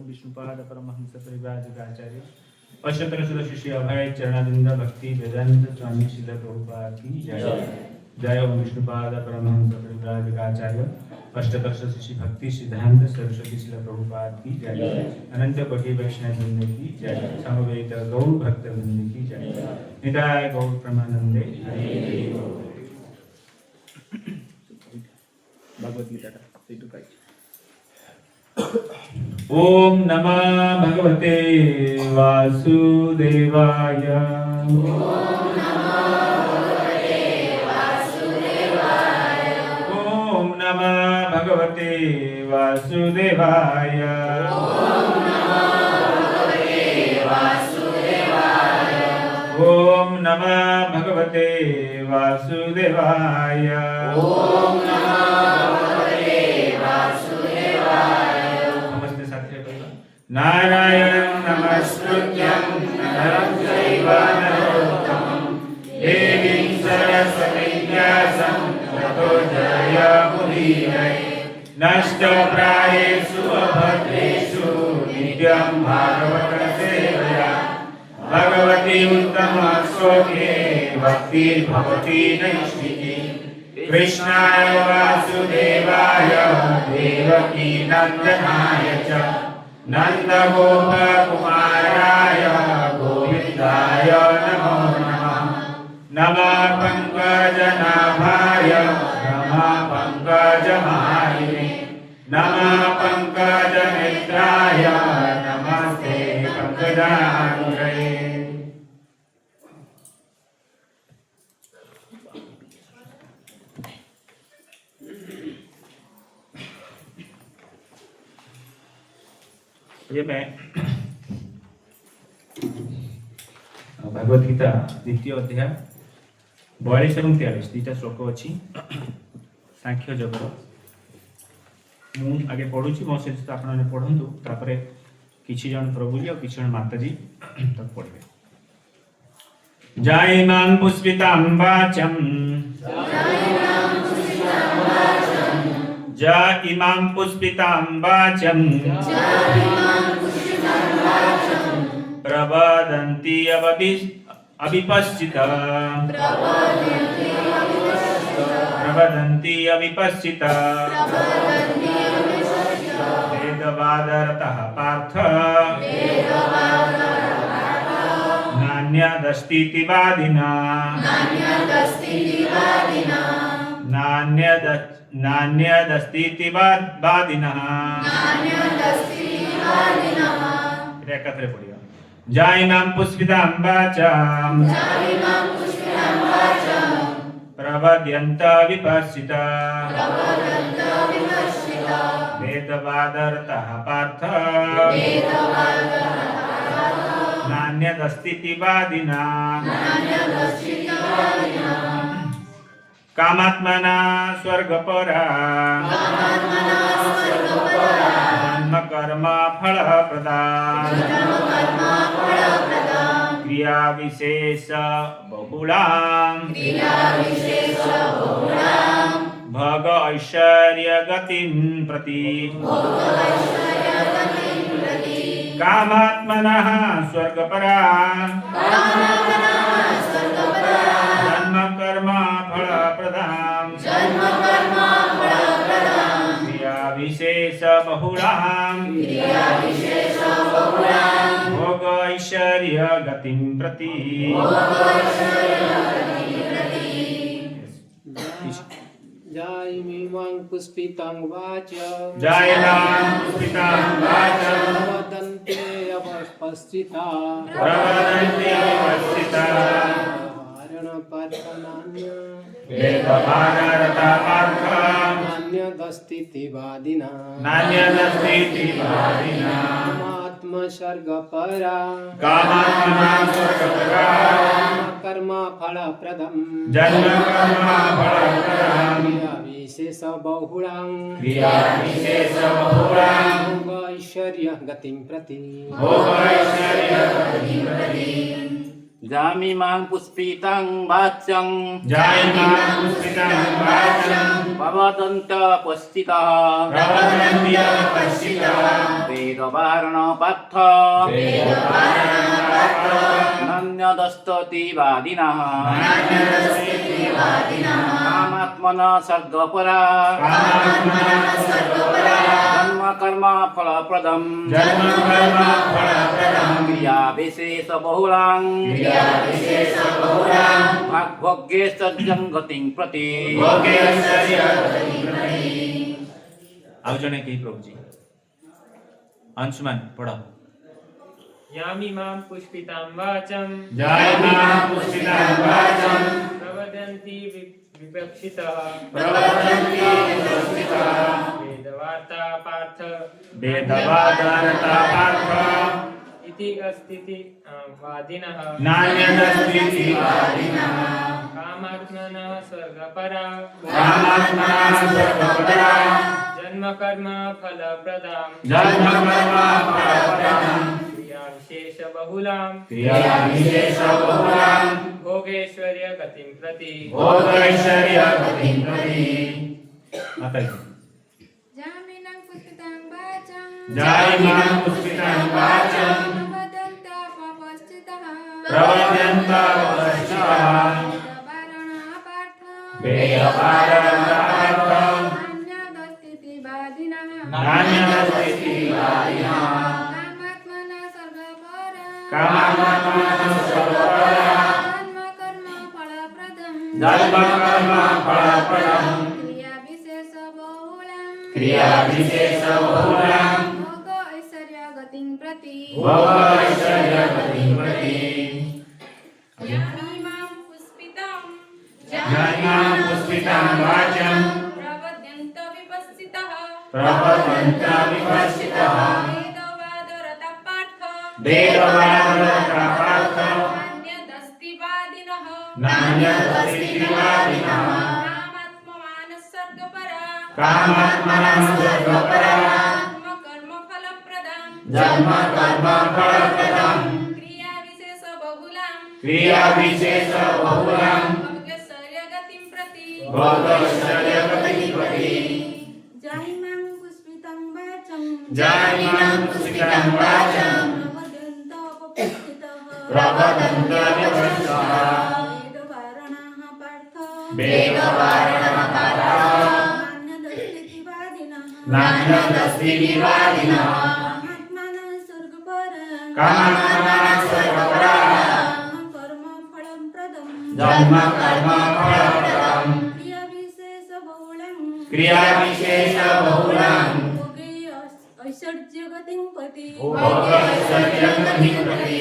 विष्णुपाद परमहंस परिव्राजकाचार्य अष्टोत्तर शिष्य अभय चरणारिंद भक्ति वेदांत स्वामी श्रील प्रभुपाद की जय। जय ओम विष्णुपाद परमहंस परिव्राजकाचार्य अष्टोत्तर शिष्य भक्ति सिद्धांत सरस्वती श्रील प्रभुपाद की जय। अनंत कोटि वैष्णव वृंद की जय। समवेत गौर भक्त वृंद की जय। निताय गौर प्रमानंदे। भगवत गीता का ओम नमः भगवते वासुदेवाय। ओम नमः भगवते वासुदेवाय। ओम नमः भगवते वासुदेवाय। ओम नमः भगवते वासुदेवाय। नमस्ते साथी नारायण नमस्कृत्यं नरं चैव नरोत्तमं देवीं सरस्वतीं व्यासं ततो जयमुदीरये। नष्टप्रायेषु अभद्रेषु नित्यं भागवतसेवया भगवती उत्तमश्लोके भक्तिर्भवति नैष्ठिकी। कृष्णाय वासुदेवाय देवकी नंदनाय च नन्दगोपकुमाराय गोविन्दाय नमो नमः। नमः पङ्कजनाभाय नमः पङ्कजमालिने नमः पङ्कजनेत्राय नमस्ते पङ्कजाङ्घ्रे। ये मैं भगवद गीता द्वितीय अध्याय 42 ଏବଂ 43 ଦୁଇଟା ଶ୍ଲୋକ ଅଛି ସାଂଖ୍ୟ ଯୋଗର। ମୁଁ ଆଗେ ପଢୁଛି, ମୋ ସହିତ ଆପଣମାନେ ପଢନ୍ତୁ, ତାପରେ କିଛି ଜଣ ପ୍ରଭୁଜୀ ଆଉ କିଛି ଜଣ ମାତାଜୀ ତାକୁ ପଢିବେ। ଜାଇମାଂ ପୁଷ୍ପିତାଂ ବାଚଂ जा इमां पुष्पितां वाचं प्रवदन्ति अविपश्चिता वेदवादरतः पार्थ नान्यदस्तीति वादिना नान्यदस्तीति वादिनः। एकत्र पढ़िए। जाइमां पुष्पितां वाचां प्रवद्यन्त विपश्चिता वेदवादरतः पार्थ नान्यदस्तीति वादिना कामात्मना स्वर्गपरा जन्म कर्म फलप्रदा क्रिया विशेष बहुलां भग ऐश्वर्य गतिं प्रति कामात्मनः स्वर्गपरा जन्म कर्म फलप्रदां क्रिया विशेष बहुलां भोग ऐश्वर्य गतिं प्रति। जायमां पुष्पितां वाचं प्रवदन्ते अवस्थिता वेदवादरतः पार्थ नान्यदस्तीति वादिना कामात्मस्वर्गपरा कर्म फलप्रदं क्रिया विशेष बहुलां भोग ऐश्वर्य गतिं प्रति। जामिमां पुष्पितां वाचं प्रवदन्त पश्चितः वेदवारण पार्थ नान्यदस्तीति वादिनः कामात्मना स्वर्गपरा जन्म कर्म फलप्रदं क्रिया विशेष बहुलां भोग्यैश्वर्यं गतिं प्रति। ଆଉ ଜଣେ କେହି ପ୍ରଭୁଜୀ अंशुमान पढ़ो। यामिमां पुष्पितां वाचं प्रवदन्ति विपक्षितः वेदवार्ता पार्थ इति अस्तीति वादिनः कामात्मनः स्वर्गपरा जन्म कर्म फलप्रदां क्रिया विशेष बहुलां भोगैश्वर्य गतिं प्रति। जामिनां पुष्पितां वाचं प्रवदन्त पश्चितः वेदवारणा पार्थ वेदपारमपार्थं नान्यदस्तीतिवादिनः नान्यदस्तीतिवादिनः कामात्मना सर्गपरा कामात्मना सर्गपरा जन्मकर्मफलप्रदं धर्मकर्मफलप्रदं क्रियाविशेषबहुलं क्रियाविशेषबहुलं भोगैश्वर्यगतिं प्रति भोगैश्वर्यगतिं प्रति ज्ञानां पुष्पितां वाचं प्रवद्यन्त विपस्सितः वेदवादरता पार्थ नान्यदस्तीतिवादिनः कामात्मना स्वर्गपरा जन्मकर्मफलप्रदं क्रियाविशेषबहुलं भोगैश्वर्यगतिं प्रति जायमां पुष्पितं वाचं जायमां पुष्पितां वाचं प्रवदन्त प्रवदन्तविपश्चितः वेदवारणः पार्थ नान्यदस्तीतिवादिनः कामात्मना स्वर्गपरा जन्मकर्मफलप्रदं क्रियाविशेषबहुलं ऐश्वर्यगतिं प्रति भोगैश्वर्यगतिं प्रति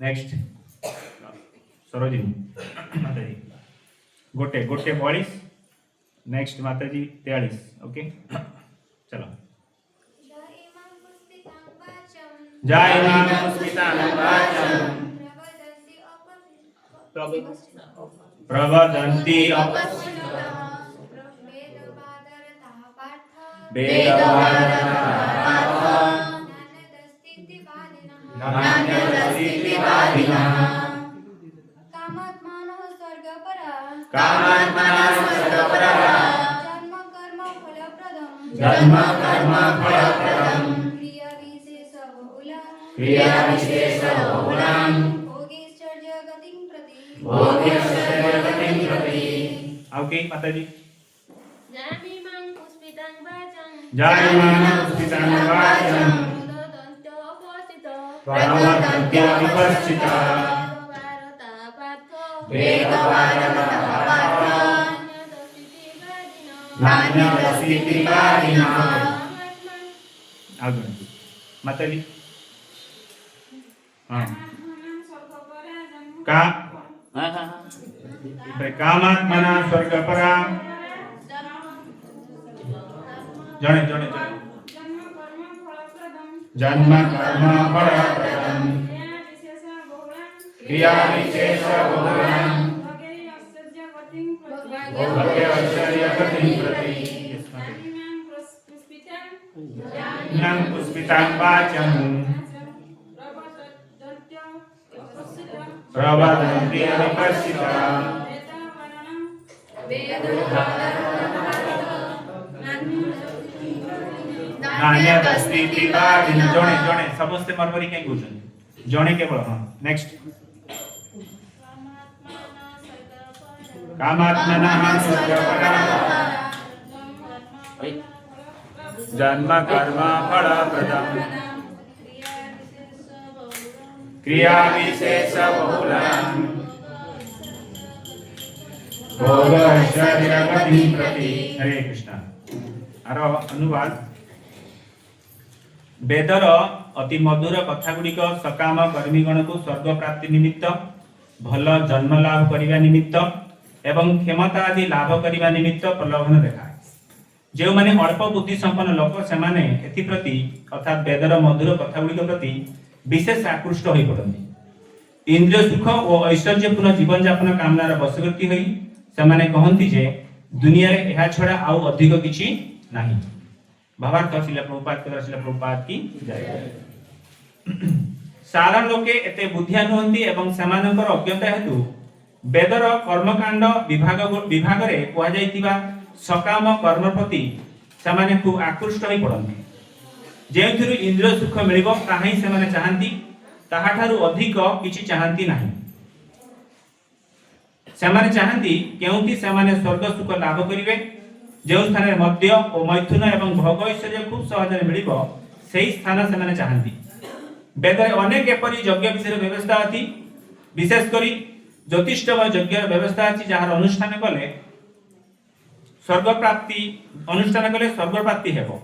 नेक्स्ट सरोजिनी माताजी गोटे 42 नेक्स्ट माताजी 43 ओके चलो जायमां पुष्पितं वाचं जायमां पुष्पितां वाचं प्रवदन्ति नान्यदस्तीतिवादिनः कामात्मनः कामात्मना स्वर्गपरा जन्मकर्मफलप्रदं जन्मकर्मफलप्रदं क्रियाविशेषबहुलं क्रियाविशेषबहुलं भोगैश्वर्यगतिं प्रति ओके माताजी जायमां पुष्पितं वाचं जायमां पुष्पितां वाचं प्रवदन्त्यविपश्चितः वेदवादरता पार्थ नान्यदस्तीतिवादिनः आगे माताजी हाँ का कामात्मना स्वर्गपरा जणे जणे जणे जन्मकर्मफलप्रदं क्रियाविशेषबहुलं भोगैश्वर्यगतिं प्रति ज्ञानां पुष्पितां वाचं प्रवदन्त्यविपश्चितः नान्यदस्तीतिवादिनः जणे जणे समस्ते मरमरी कहीं कहउछन जणे केवल हां नेक्स्ट कामात्मनः स्वर्गपरा जन्मकर्मफलप्रदं क्रियाविशेषबहुलं भोगैश्वर्यगतिं प्रति हरे कृष्ण आर अनुवाद वेदर अति मधुर कथा गुड़िक सकाम कर्मीगण को स्वर्ग प्राप्ति निमित्त भल जन्म लाभ करने निमित्त एवं क्षमता आदि लाभ करने निमित्त प्रलोभन देखाए जो माने अल्प बुद्धि संपन्न लोक से माने एथि प्रति अर्थात वेदर मधुर कथा गुड़िक प्रति विशेष आकृष्ट हो पड़ती इंद्रिय सुख और ऐश्वर्यपूर्ण जीवन यापन कामनार बशवर्ती होई से माने कहंती जे दुनिया रे एहा छडा आउ अधिक किछि नाही भावार्थ शिला प्रभुपाद की जय सारा लोके एते बुद्धिया नुहंती एवं समानकर अज्ञता हेतु वेदर कर्मकांड विभाग रे कुआ जायतिबा सकाम कर्म प्रति समाने खूब आकृष्ट होई पड़ंती जेउथिरु इंद्रिय सुख मिलिबो ताहाई से माने चाहंती ताहाठारु अधिक किछि चाहंती नाही सेमाने चाहती केउंती सेमाने स्वर्ग सुख लाभ करिवे जो स्थान रे मध्य और मैथुन एवं भोग ऐश्वर्य खूब सहज मिलिबो सेही स्थान सेमाने चाहती। वेद रे अनेक एपरि यज्ञ विषय व्यवस्था अछि विशेष करी ज्योतिष यज्ञ व्यवस्था अछि जहार अनुष्ठान कले स्वर्ग प्राप्ति अनुष्ठान कले स्वर्ग प्राप्ति हेबो।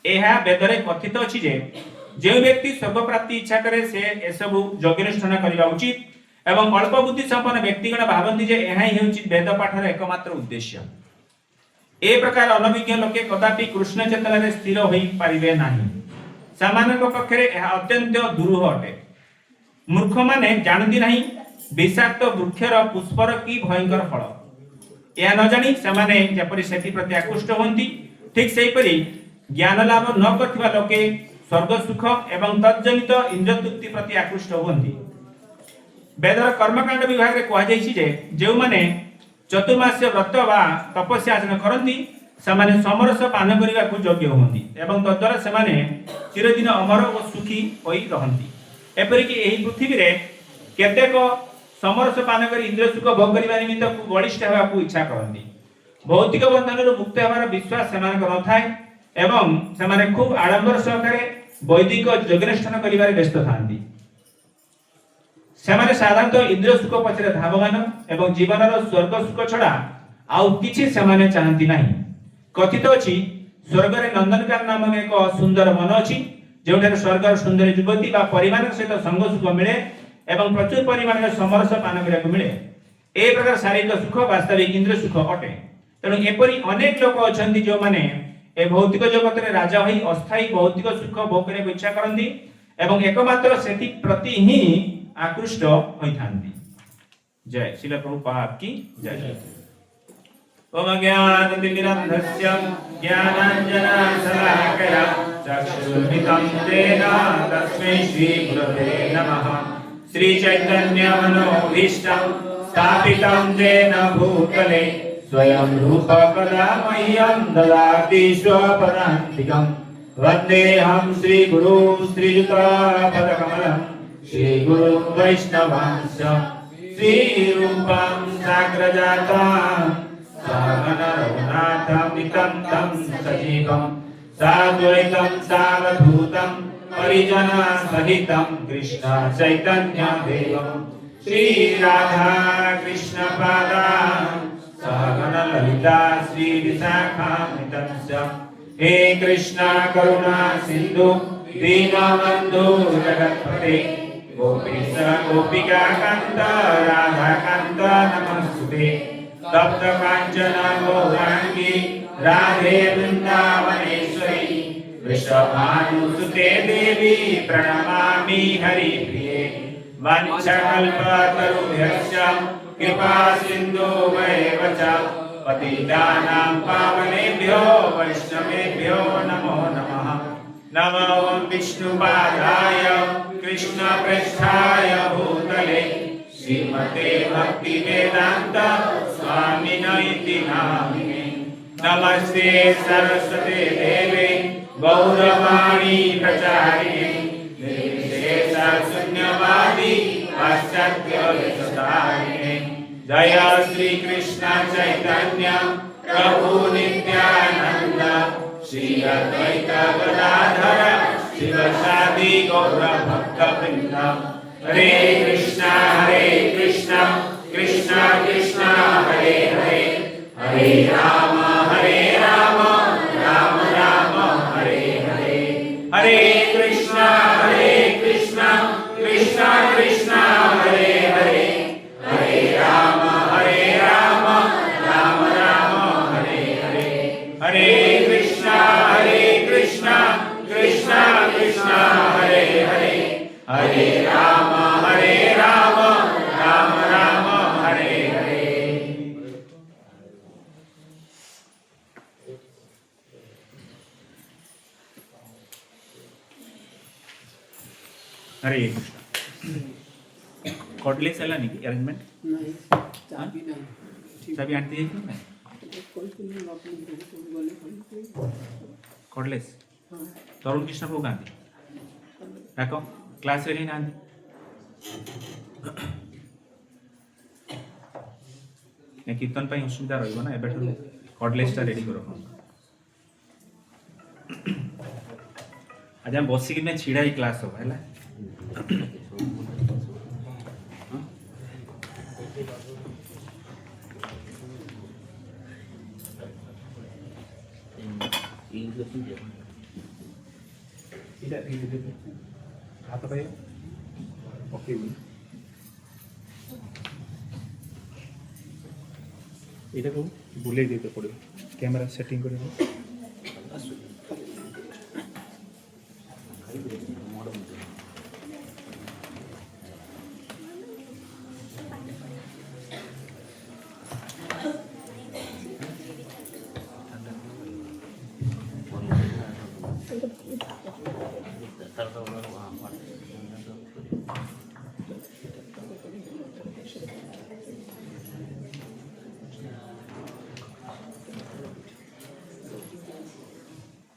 एहा वेद रे कथित अछि जे जो व्यक्ति स्वर्ग प्राप्ति इच्छा करे से एसबु यज्ञानुष्ठान करिबा उचित एवं अल्प बुद्धि संपन्न व्यक्तिगण भावନ୍ତି जे एहा ही हेउछि वेद पाठर एकमात्र उद्देश्य। ए प्रकार अनभिज्ञ लोके कदापि कृष्ण चेतना रे स्थिर होई पारिबे नाही। सामान्य पक्षरे एहा अत्यंत दुरूह अटे। मूर्ख माने जानती नाही विषाक्त वृक्षर पुष्पर की भयंकर फल। यह न जानी सेमाने जेपरि सेति प्रति आकृष्ट होंती ठीक सेही परि ज्ञान लाभ न करथिबा लोके स्वर्ग सुख एवं तज्जनित इंद्र तृप्ति प्रति आकृष्ट होंती। वेदर कर्मकांड विभाग रे कहा जायछि जे जेउ माने चतुर्मास्य व्रत वा तपस्या आचरण करंती सेमाने समरस पान करिबा को योग्य होंती एवं तद्वारा सेमाने चिरदिन अमर और सुखी होई रहंती। एपरि कि एही पृथ्वी रे केतेक समरस पान करी इंद्र सुख भोग करिबा निमित्त को बलिष्ठ हेबा को इच्छा करंती। भौतिक बंधनରୁ मुक्त हेबार विश्वास सेमानक नथाय एवं सेमाने खूब आडंबर सहकारे वैदिक यज्ञानुष्ठान करिबारे व्यस्त थांती। सेमाने साधारणतः इंद्र सुख पछरे धावमान एवं जीवनर स्वर्ग सुख छडा आउ किछि सेमाने चाहंती नाही। कथित अछि स्वर्ग रे नंदनकानन नामक एक सुंदर वन अछि जेउठारे स्वर्गर सुंदर युवती बा परिवार सहित संग सुख मिले एवं प्रचुर परिमाण में समरस पान करिया मिले। ए प्रकार शारीरिक सुख वास्तविक इंद्र सुख अटे। तेणु एपरि अनेक लोक अछंती जो माने ए भौतिक जगत रे राजा होई अस्थायी भौतिक सुख भोग करे इच्छा करंती एवं एकमात्र सेति प्रति ही आकृष्ट होई थांती। जय श्रील प्रभुपाद की जय। ओम ज्ञानतिमिरन्धस्य ज्ञानाञ्जनशलाकया चक्षुर्मितं तेन तस्मै श्रीगुरवे नमः। श्रीचैतन्यमनोभीष्टं स्थापितं येन भूतले स्वयं रूप कदा मह्यं ददाति स्वपदान्तिकं। वन्देऽहं श्रीगुरु श्रीयुतापदकमलं श्रीगुरुं वैष्णवांश्च श्रीरूपं साग्रजातं रघुनाथमितं तं सजीवं साद्वैतं सावधूतं परिजनसहितं कृष्ण चैतन्य देवं श्रीराधा कृष्ण पादान् सहगण ललिता श्रीविशाखान्वितंश्च। हे कृष्ण करुणा सिन्धु दीनबन्धु जगत्पते गोपीश गोपिका कान्त राधा कान्त नमस्तुते। तप्त कांचन गौरांगी राधे वृंदावनेश्वरी वृषभानुसुते देवी प्रणमामि हरिप्रिये। वाञ्छाकल्पतरुभ्यश्च कृपा सिन्धुभ्येव च पतितानां पावनेभ्यो वैष्णवेभ्यो नमो नमः। नमो विष्णुपादाय कृष्णप्रेष्ठाय भूतले श्रीमते भक्तिवेदांत स्वामिनैति नामिने। नमस्ते सरस्वते देवे गौरवाणी प्रचारिणे निर्विशेष शून्यवादी पाश्चात्यदेशतारिणे। जय श्री कृष्ण चैतन्य प्रभु नित्यानंद श्री अद्वैत गदाधर शिवसादि गौर भक्तवृंद। हरे कृष्णा कृष्णा कृष्णा हरे हरे हरे राम राम राम हरे हरे। हरे कृष्णा कृष्णा कृष्णा हरे हरे हरे राम राम राम हरे हरे। हरे कृष्णा कृष्णा कृष्णा हरे हरे हरे राम राम राम हरे हरे। हरे कृष्ण। कॉर्डलेस है नहीं अरेंजमेंट नहीं चाबी नहीं सभी आंटी है ना कोई नहीं अपने ग्रुप को बोले कॉर्डलेस हां तरुण कृष्ण को गांधी रखो क्लास रे नहीं नांदी कीर्तन ପାଇଁ ଅସୁବିଧା ରହିବ ନା ଏବେଠୁ କର୍ଡଲେସ୍ ଟା ରେଡି କର आज हम बसिक में छिड़ा ही क्लास हो है हाथ पाए ओके এটা কো বুলাই দিতে পড়ে ক্যামেরা সেটিং করে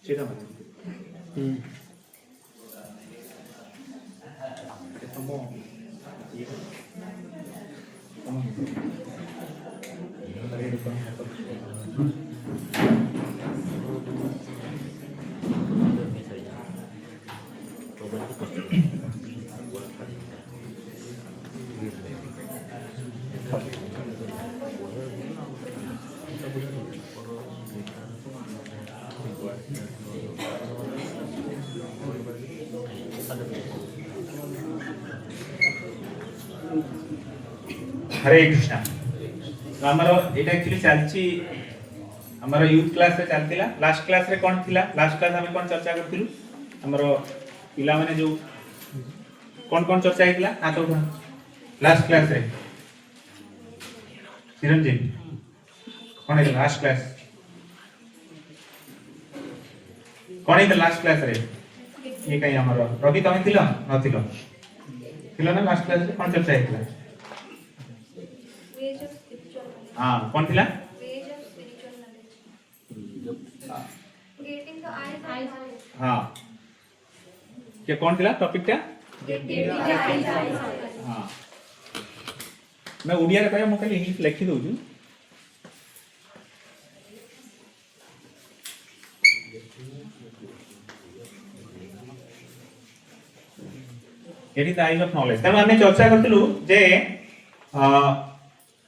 সেটা মানে हरे कृष्णा तो हमारा एटा एक्चुअली चलची हमारा यूथ क्लास रे चलतिला लास्ट क्लास रे कोन थिला लास्ट क्लास हमें कोन चर्चा करथिलु हमारो पिला माने जो कोन चर्चा हेतिला आ तो लास्ट क्लास रे चिरंजीव कोन है लास्ट क्लास कोन है लास्ट क्लास रे ये कहीं हमारो रवि तमे थिलो न थिलो थिलो ना लास्ट क्लास रे कोन चर्चा हेतिला हाँ कौन थिला Age of spiritual knowledge. Getting the eyes. हाँ क्या कौन थिला टॉपिक क्या Getting the eyes. हाँ मैं ओडिया रे कहया म खाली इंग्लिश लिखि दउ छु eighty the eyes of knowledge तब हमने चर्चा करथिलु जे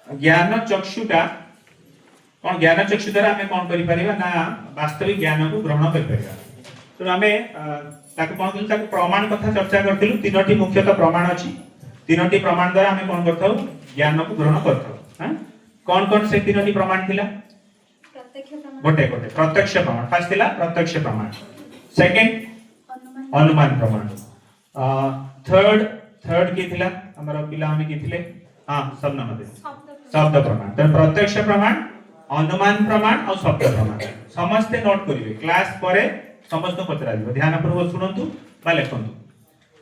ज्ञान चक्षुटा कौन ज्ञान चक्षु द्वारा हमें कौन करि परिबा ना वास्तविक ज्ञान को ग्रहण करि परिबा तो हमें ताको कौन कहल ताको प्रमाण कथा चर्चा करथिलु तीनोटी मुख्यतः प्रमाण अछि तीनोटी प्रमाण द्वारा हमें कौन करथौ ज्ञान को ग्रहण करथौ हां कौन से तीनोटी प्रमाण थिला प्रत्यक्ष प्रमाण. गोटे गोटे प्रत्यक्ष प्रमाण फर्स्ट थिला प्रत्यक्ष प्रमाण सेकंड अनुमान प्रमाण थर्ड की थिला हमर पिला में की थिले हां सब नमते शब्द प्रमाण तो प्रत्यक्ष प्रमाण अनुमान प्रमाण और शब्द प्रमाण समस्त नोट करिवे क्लास परे समस्त पचरा दिबो ध्यान पूर्वक सुनंतु बा लेखंतु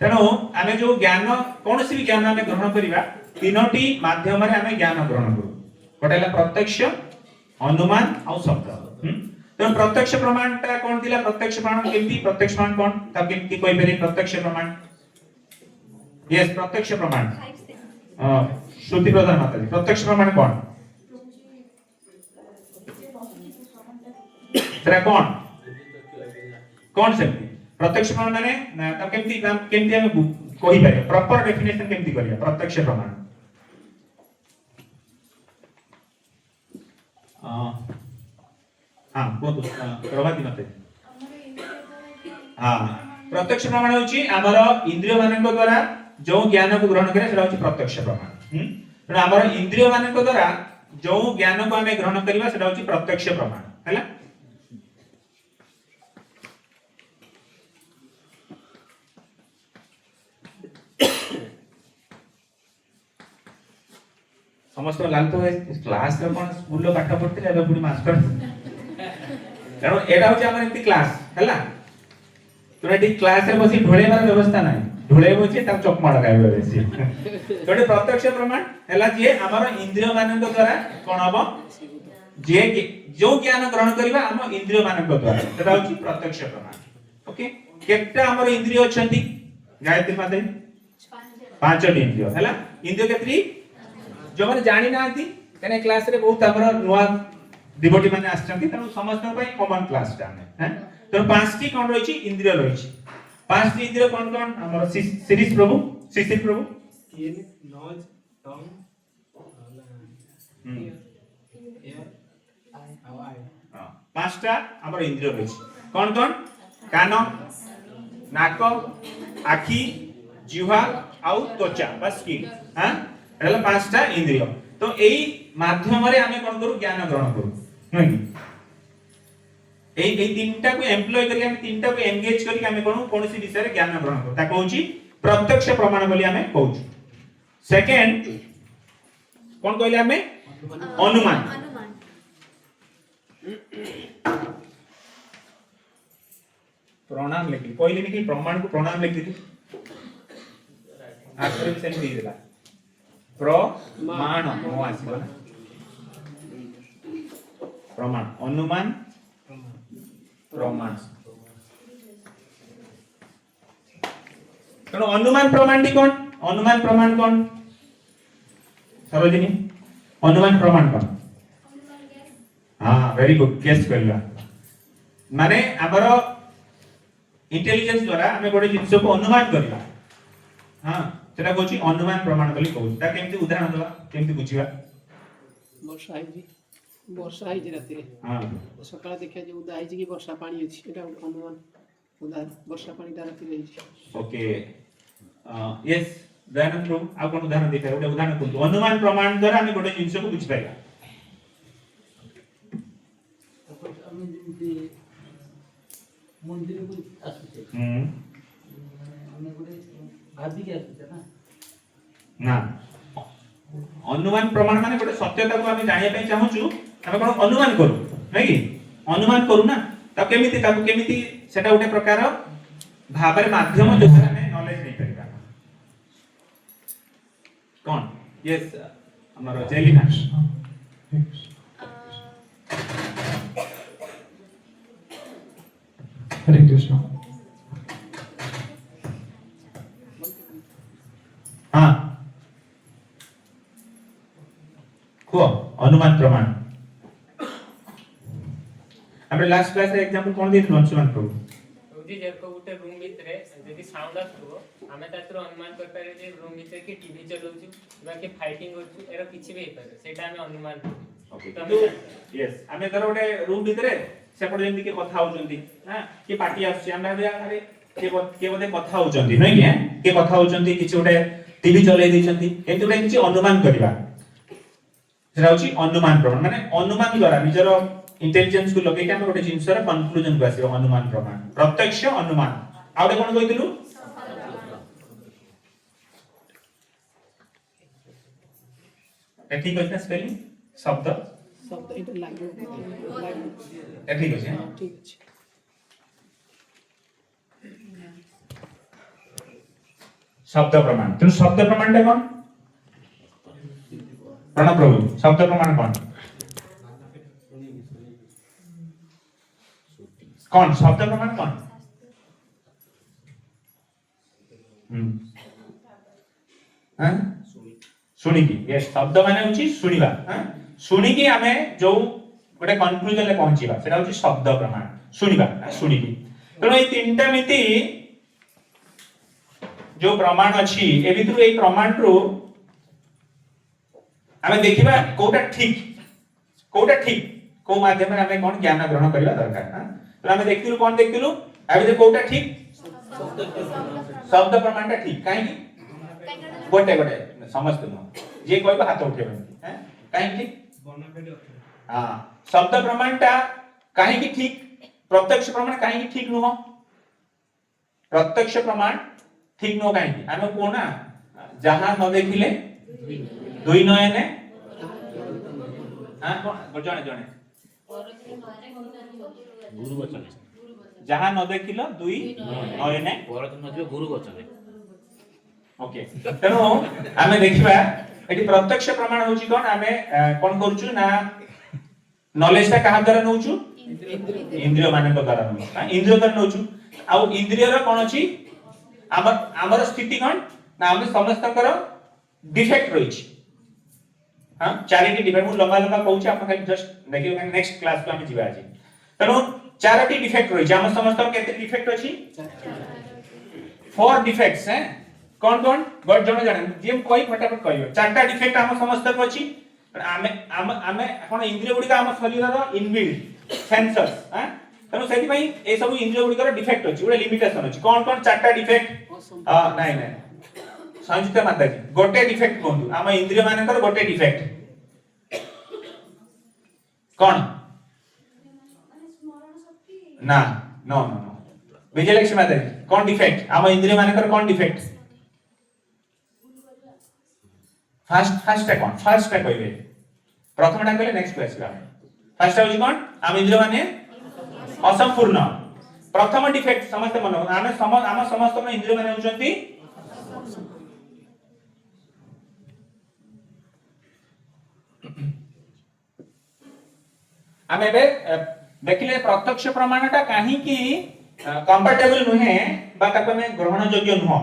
तेनो आमे जो ज्ञान कोन सी भी ज्ञान आमे ग्रहण करिवा तीनोटी माध्यम रे आमे ज्ञान ग्रहण करू कोटेला प्रत्यक्ष अनुमान और शब्द तो प्रत्यक्ष प्रमाण ता कोन दिला प्रत्यक्ष प्रमाण केमती प्रत्यक्ष प्रमाण कोन ता केमती कोइ बेरे प्रत्यक्ष प्रमाण यस प्रत्यक्ष प्रमाण श्रुति प्रधान माता जी प्रत्यक्ष प्रमाण कौन तेरा कौन से प्रत्यक्ष प्रमाण माने तब केमती हम कहि पारे प्रॉपर डेफिनेशन केमती करिया प्रत्यक्ष प्रमाण हां कोन प्रभाती माता हां प्रत्यक्ष प्रमाण होची हमर इंद्रिय मानक द्वारा जो ज्ञान को ग्रहण करे सेटा होची प्रत्यक्ष प्रमाण तो हमर इंद्रिय मानक द्वारा जो ज्ञान को हमें ग्रहण करबा सेटा होची प्रत्यक्ष प्रमाण हैला समस्त लाल तो क्लास रे कोन स्कूल लो पाठ पढ़ते एबे पुनी मास्टर कारण एटा होची हमर इति क्लास हैला तो एटी क्लास रे बसी ढोळेबार व्यवस्था नाही ढोळे बसी ता चोक मार गायबे बेसी तोटे प्रत्यक्ष प्रमाण हैला जे हमर इंद्रिय मानक द्वारा कोन हबो जे जो ज्ञान ग्रहण करबा हम इंद्रिय मानक द्वारा सेटा होची प्रत्यक्ष प्रमाण ओके केटा हमर इंद्रिय अछंती गायत्री माते 5 इंद्रिय हैला इंद्रिय केत्री जो माने जानि नांती कने क्लास रे बहुत हमर नुवा डिवोटी माने आछंती तनो समस्त पई कॉमन क्लास टा हैं तो पांचटी कोन रहिछि इंद्रिय रहिछि पांचटी इंद्रिय कोन कोन हमर सीरीज प्रभु शिशिर प्रभु स्किन नोज टंग एयर आई पांचटा हमर इंद्रिय रहिछि कोन कोन कान नाक आखि जिह्वा आउ त्वचा बा स्किन हां एला पांचटा इंद्रिय तो एई माध्यम रे हमें कोन करू ज्ञान ग्रहण करू नहीं एई तीनटा को एम्प्लॉय करी हम तीनटा को एंगेज करी हमें कोनोसी विषय रे ज्ञान ग्रहण करू ता कहूची प्रत्यक्ष प्रमाण बोली हमें कहूची सेकंड कोन कहले हमें अनुमान अनुमान प्रणाम लिखी कहले कि प्रमाण को प्रणाम लिखी थी आखिर में सेम देला प्रमाण नो आसीबा प्रमाण अनुमान प्रमाण कनो अनुमान प्रमाण टी कोन अनुमान प्रमाण कोन सरोजिनी अनुमान प्रमाण कोन हां वेरी गुड गेस करला माने हमर इंटेलिजेंस द्वारा हमें गोटे जिंस को अनुमान करला हां सेटा कहूची अनुमान प्रमाण बोली कहू ता केमती उदाहरण दवा केमती बुझिबा वर्षा है राति रे हां सकाळ देखा जे उदा है कि वर्षा पानी अछि एटा अनुमान उदाहरण वर्षा पानी दा राति रे ओके यस दयानंद प्रभु आ कोन उदाहरण देखाय गोटे उदाहरण कोन अनुमान प्रमाण द्वारा हमें गोटे जिंस को बुझ पाइला ଆମେ ଯେମିତି ମନ୍ଦିରକୁ ଆସୁଛେ ଆମେ ଗୋଟେ ଭାବିକି ଆସୁଛେ ନା ना अनुमान प्रमाण माने गोटे सत्यता को हमें जानिया पई चाहूछु हमें कोन अनुमान करू नै कि अनुमान करू ना त केमिति ताकू केमिति सेटा गोटे प्रकार भाबरे माध्यम जो हमें नॉलेज नै परिबा कोन यस हमर जेलिना हरे कृष्ण हां को अनुमान प्रमाण हमरे लास्ट क्लास रे एग्जांपल कोन देथिलु अंशुमान प्रभु ଯଦି ଯେରକ ଗୋଟେ ରୁମ୍ ଭିତରେ ଯଦି ସାଉଣ୍ଡ ଆସୁଥିବ ଆମେ ତାଥିରୁ ଅନୁମାନ କରିପାରିବା ଯେ ରୁମ୍ ଭିତରେ କି ଟିଭି ଚଲାଉଛୁ ବା କି ଫାଇଟିଂ କରୁଛୁ ଏର କିଛି ବି ହେଇପାରେ ସେଇଟା ଆମେ ଅନୁମାନ କରୁ ओके तो यस हमें धर गोटे रूम भीतर सेपट जेंति के कथा होचंती हां के पार्टी आछी हमरा अरे के बोधे कथा होचंती नै कि के कथा होचंती किछ गोटे टीवी चलै दैचंती एंति गोटे किछ अनुमान करबा सेरा होची अनुमान प्रमाण माने अनुमान द्वारा निजर इंटेलिजेंस को लगे के हम गोटे जिंस रा कंक्लूजन को आसीबो अनुमान प्रमाण प्रत्यक्ष अनुमान आउडे कोन कहितलु ठीक अछि ना स्पेलिंग शब्द शब्द एटा लागो ठीक अछि ठीक अछि शब्द प्रमाण तो शब्द प्रमाण टा कोन प्रणव प्रभु शब्द प्रमाण कौन शब्द प्रमाण कौन हां सुनी की ये शब्द माने होची सुनिबा हां सुनी की हमें जो गोटे कंक्लूजन ले पहुंचीबा सेटा होची शब्द प्रमाण सुनिबा सुनी की तो ए तीनटा मिति जो प्रमाण अछि ए भितरु ए प्रमाण रो हमें देखिबा कोटा ठीक को माध्यम रे हमें कोन ज्ञान ग्रहण करबा दरकार हां तो हमें देखतिलु कोन देखतिलु अबे कोटा ठीक शब्द प्रमाण टा ठीक काहे की गोटे समझ न जे कहबा हाथ उठेबा हैं काहे ठीक हां शब्द प्रमाण टा काहे की ठीक प्रत्यक्ष प्रमाण काहे की ठीक नुह प्रत्यक्ष प्रमाण ठीक नो काहे की हम को ना जहां न देखिले दुई नयने हां कोन जणे गुरु वचन जहां न देखिलो दुई नयने परत नथिबो गुरु वचन ओके तेनो हमें देखिबा एटी प्रत्यक्ष प्रमाण होची कोन हमें कोन करछु ना नॉलेज ता कहा द्वारा नउछु इंद्रिय माने द्वारा नउछु हां इंद्रिय द्वारा नउछु आ इंद्रिय रो कोन अछि हमर स्थिति कोन ना हम समस्त कर डिफेक्ट रहिछि हां चारिटी डिफेक्ट मु लंबा लंबा कहूची आपण खाली जस्ट देखियो नेक्स्ट क्लास को हम जीवा आज तनो चारोटी डिफेक्ट रही हम समस्त केते डिफेक्ट अछि 4 डिफेक्ट्स हैं कौन कौन बट जण जाने जे कोई फटाफट कहयो चारटा डिफेक्ट हम समस्त को अछि आमे आमे कोन इंद्रिय गुडी का हम शरीर रो इनबिल्ट सेंसर्स हैं तनो सेति पई ए सब इंद्रिय गुडी का डिफेक्ट अछि ओडे लिमिटेशन अछि कौन कौन चारटा डिफेक्ट नाही नाही संयुक्त माता जी गोटे डिफेक्ट कोन हम इंद्रिय मानकर गोटे डिफेक्ट कौन ना नो नो नो विजयलक्ष्मी माता जी कौन डिफेक्ट हम इंद्रिय मानकर कौन डिफेक्ट फास्ट कौन फास्ट कहबे प्रथम टा कहले नेक्स्ट क्वेश्चन फास्ट होजी कौन हम इंद्रिय माने असंपूर्ण प्रथम डिफेक्ट समस्त मन हम समस्त में इंद्रिय माने होचंती हम एबे देखिले प्रत्यक्ष प्रमाणटा काहे कि कंफर्टेबल नुहे बा ताको में ग्रहण योग्य नुह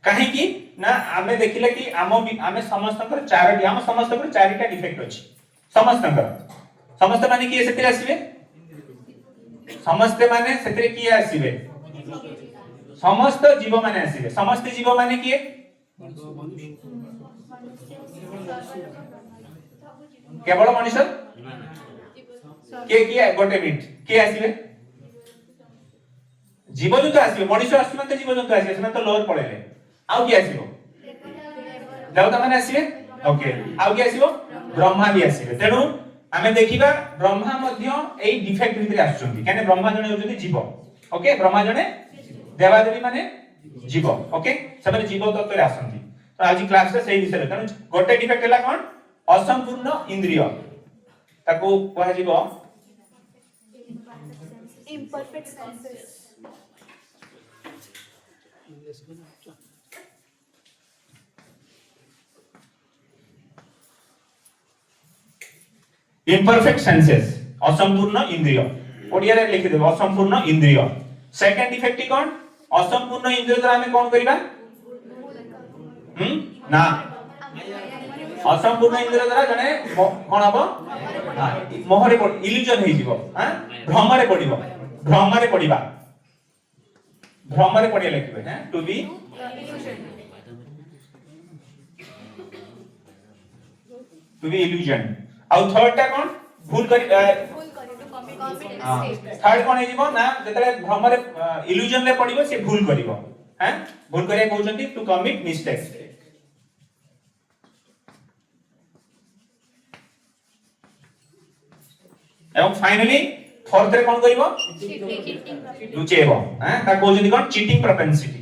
काहे कि ना हमें देखिले कि आमे समस्तकर चारटी हम समस्तकर चारिटा डिफेक्ट अछि समस्त माने कि सेते आसीबे समस्त माने सेते कि आसीबे समस्त जीव माने आसीबे समस्त जीव माने कि केवल मनुष्य के गोटे मिनिट के आसीबे जीव जंतु आसीबे मनुष्य आसीबे तो जीव जंतु आसीबे तो लोअर पळेले आउ के आसीबो देवता माने आसीबे ओके आउ के आसीबो ब्रह्मा भी आसीबे तेनु आमे देखिबा ब्रह्मा मध्य एई डिफेक्ट भितरे आछुंती काने ब्रह्मा जने होजती जीव ओके ब्रह्मा जने देवादेवी माने जीव ओके सबरे जीव तत्व रे आछंती तो आज क्लास रे सेही विषय तेनु गोटे डिफेक्ट हला कोन असंपूर्ण इंद्रिय ताको कहै जीव imperfect senses. imperfect senses असंपूर्ण इंद्रिय ओडिया रे लिखि देबो असंपूर्ण इंद्रिय सेकंड डिफेक्ट कोन असंपूर्ण इंद्रिय द्वारा हमें कोन करिबा ना असंपूर्ण इंद्रिय द्वारा जने कोन हबो हां मोहरे पड इल्यूजन हे जीवो हां भ्रमरे पडिबो भ्रमरे पडिया लिखिबे हैं टू बी इल्यूजन आउ थर्ड टा कोन भूल करी थर्ड कोन हे जीवो ना जेतले भ्रमरे इल्यूजन ले पडिबो से भूल करिवो हैं भूल करिया कहउचंती टू कमिट मिस्टेक्स एवं फाइनली फोर्थ रे कोन करिवो लुचेबो हैं ता कहउचंती कोन चीटिंग प्रोपेंसिटी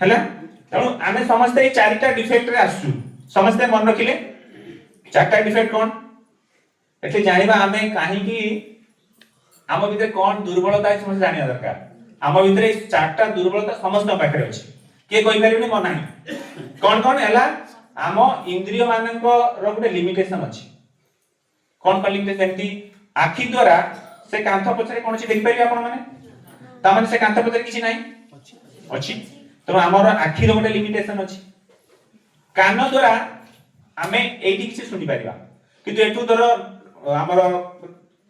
हैला तणु आमे समस्त ए चारिटा डिफेक्ट रे आसु समस्त मन रखिले चारटा डिफेक्ट कोन एते जानिबा आमे काहे कि आम भीतर कोन दुर्बलता है समस्त जानिया दरकार आम भीतर चारटा दुर्बलता समस्त पाखरे अछि के कोइ परिबनी मन नाही कोन कोन हैला आम इंद्रिय मानक रो गुटे लिमिटेशन अछि कोन कोन लिमिटेशन जेंती आखि द्वारा से कांथ पछरे कोनसी देख परिबा आपण माने ता माने से कांथ पछरे किछि नाही अछि तो हमर आखि रो गुटे लिमिटेशन अछि कान द्वारा आमे एडी किछि सुनि परिबा किंतु एटु दर हमर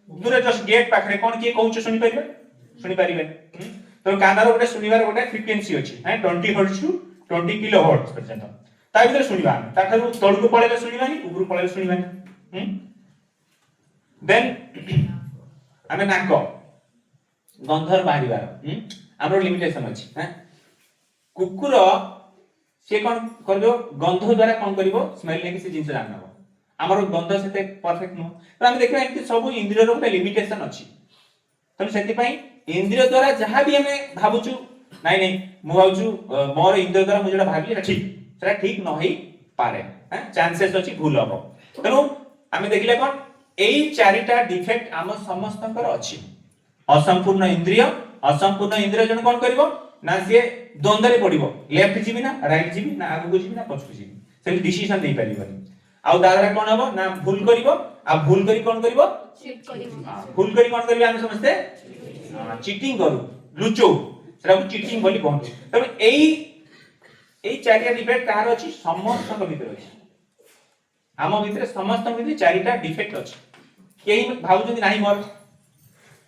दूरे जस्ट गेट पाखरे कोन के कहउछ सुनि परिबे तो कान रो गुटे सुनिबार गुटे फ्रिक्वेंसी अछि है 20 हर्ट्ज टू 20 किलो हर्ट्ज पर्यंत ता भीतर सुनिबा ता थारु तळकु पळेले सुनिबानी उपरु पळेले सुनिबानी देन आमे नाक गंधर बाहिबार हमरो लिमिटेशन अछि हैं कुकुर से कोन करबो गंध द्वारा कोन करिवो स्मेल लेके से जिंस जानबो हमर गंध सेते परफेक्ट नो तो हम देखबा एंति सब इंद्रिय रो गुटे लिमिटेशन अछि तो सेति पई इंद्रिय द्वारा जहां भी हमें भाबुचु नहीं मु भाबुचु मोर इंद्रिय द्वारा मु जेटा भाबी ठीक सेटा ठीक न होई पारे हैं चांसेस अछि भूल हबो तनो हमें देखिले कोन एई चारिटा डिफेक्ट हम समस्तकर अछि असंपूर्ण इंद्रिय जन कोन करिवो ना से द्वंद्व रे पडिवो लेफ्ट जीबी ना राइट जीबी ना आगु जीबी ना पछकु जीबी से डिसीजन नै परिबनी आ दादरा कोन हबो ना भूल करिवो आ भूल करी कोन करिवो चीट करिवो भूल करी कोन करिवो हम समझते चीटिंग करू लुचो सेटा चीटिंग बोली कहतो तबे एई चारिटा डिफेक्ट कार अछि समस्त भीतर अछि आम भीतर समस्त भीतर चारिटा डिफेक्ट अछि केही भाबुଛନ୍ତି नाही मोर